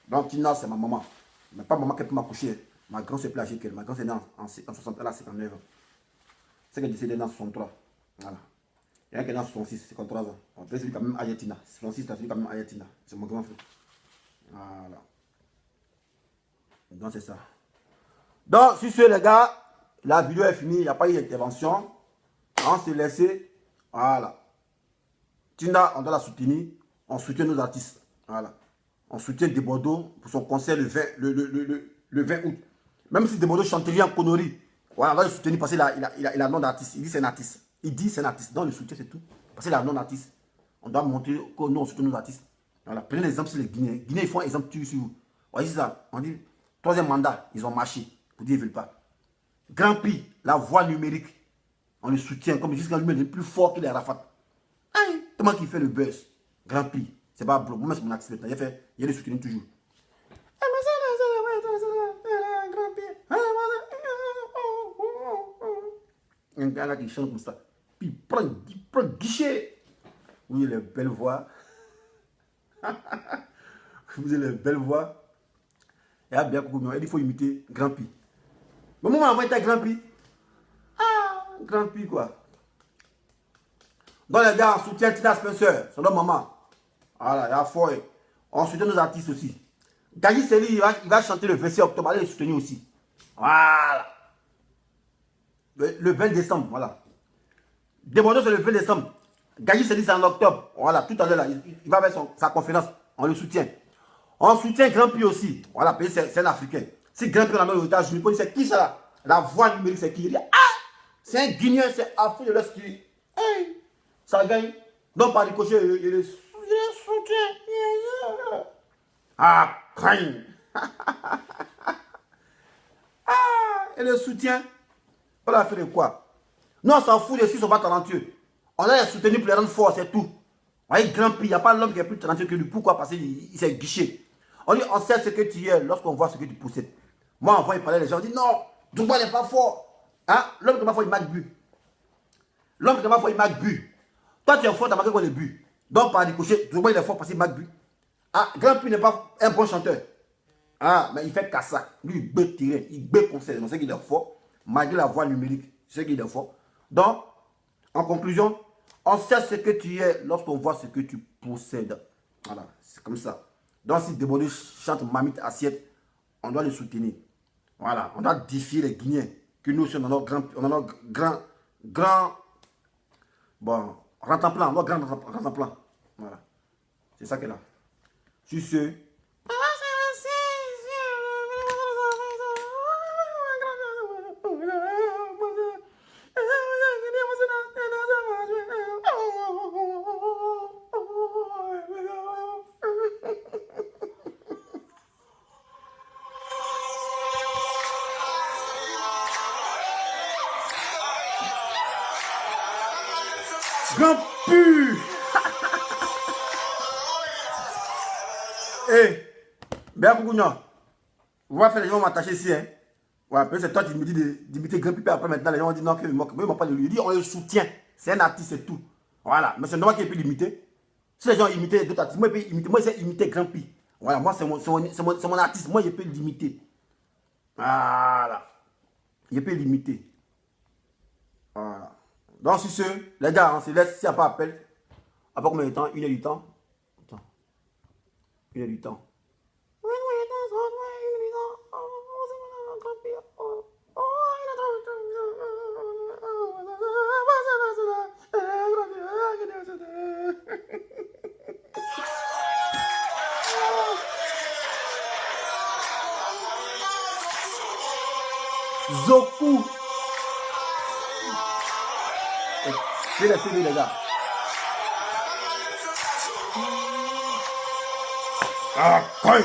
Donc, Tina, c'est ma maman. Mais pas maman qui peut m'accoucher. Ma grand-soeur est plus âgée qu'elle. Ma grand-soeur est née en 60, elle a 59 ans. C'est qu'elle est décédée en 63. Voilà. Il y en a qui est né en 66, 53 ans. On peut celui quand même âgé Tina. 66, c'est celui quand même âgé Tina. C'est mon grand frère. Voilà. Donc, c'est ça. Donc, sur ce, les gars, la vidéo est finie. Il n'y a pas eu d'intervention. On s'est laissé. Voilà. Tina, on doit la soutenir. On soutient nos artistes. Voilà. On soutient Desbordeaux pour son concert le 20 août. Même si Desbordeaux chanterait en connerie, voilà, on va le soutenir parce qu'il a un nom d'artiste. Il dit c'est un artiste. Il dit c'est un artiste. Donc le soutien, c'est tout. Parce qu'il a un nom d'artiste. On doit montrer que nous, on soutient nos artistes. Voilà. Prenez l'exemple sur les Guinéens. Les Guinéens, ils font un exemple sur vous. Voyez ça. On dit, troisième mandat, ils ont marché. Pour dire qu'ils ne veulent pas. Grand Prix, la voix numérique. On le soutient comme jusqu'à lui-même, il est plus fort que les Arafat. Comment qu'il fait le buzz? Grand Prix. C'est pas bloc. Moi, c'est mon accident. Il le soutient toujours. Un gars qui chante comme ça. Puis il prend guichet. Oui, les belles voix. Vous avez les belles voix. Et à bien coucou, il faut imiter Grand Pi. Mais moi, avant, il était Grand Pi. Ah, Grand Pi, quoi. Donc, les gars, on soutient Tina Spencer, son nom maman. Voilà, il y a fort. On soutient nos artistes aussi. Gaji Seli, il va chanter le 26 octobre. Allez les soutenir aussi. Voilà. Le 20 décembre, voilà. Demandons c'est le 20 décembre. Gaji Seli, c'est en octobre. Voilà, tout à l'heure, là, il va faire sa conférence. On le soutient. On soutient Grand Pi aussi. Voilà, c'est un Africain. Si Grand Pi est dans les États-Unis, c'est qui ça là? La voix numérique, c'est qui? Il dit, ah, c'est un Guinéen, c'est Afrique de l'Est qui. Hey, ça gagne. Donc, par ricochet, il le soutient. Ah, craigne. Et le soutien, on a fait de quoi? Nous, on s'en fout des sont pas talentueux. On a les soutenus pour les rendre forts, c'est tout. Vous voyez, Grand Pi, il n'y a pas l'homme qui est plus talentueux que lui. Pourquoi? Parce qu'il s'est guiché. On dit, on sait ce que tu es lorsqu'on voit ce que tu possèdes. Moi, on voit, il parlait, les gens disent, non, Drogba n'est pas fort. Hein? L'homme qui n'est pas fort, il marque but. L'homme qui n'est pas fort, il marque but. Toi, tu es fort, tu as marqué quoi les buts? Donc, par ricochet, Drogba, il est fort parce qu'il marque but. Ah, Grand Pi n'est pas un bon chanteur. Ah, mais il fait cassa. Lui, il peut tirer, il peut concert. On sait qu'il est fort, malgré la voix numérique. Je sais qu'il est fort. Donc, en conclusion, on sait ce que tu es lorsqu'on voit ce que tu possèdes. Voilà, c'est comme ça. Donc, si Débordé chante Mamite Assiette, on doit le soutenir. Voilà, on doit défier les Guinéens. Que nous aussi, on a notre grand, bon, rentre en plan, notre grand rentre en plan. Voilà, c'est ça qu'elle a. Sur ce, Grand Pi. Eh, bien beaucoup non. On va faire les gens m'attacher ici. Hein. Ouais, c'est toi qui me dis d'imiter Grand Pi. Après maintenant, les gens vont dire non, que moi, ils m'ont pas de lui. Il dit on le soutient. C'est un artiste, c'est tout. Voilà, mais c'est normal qu'il ait pu l'imiter. Si les gens imitaient d'autres artistes, moi, ils peuvent imiter. Moi, j'ai imité Grand Pi. Voilà, moi, c'est mon artiste. Moi, je peux l'imiter. Voilà. Je peux l'imiter. Voilà. Donc, sur ce, les gars, on se laisse. S'il n'y a pas appel, après combien de temps? 1 heure du temps? Attends. 1 heure du temps. Zoku. Je vais laisser les gars. Ah, coin.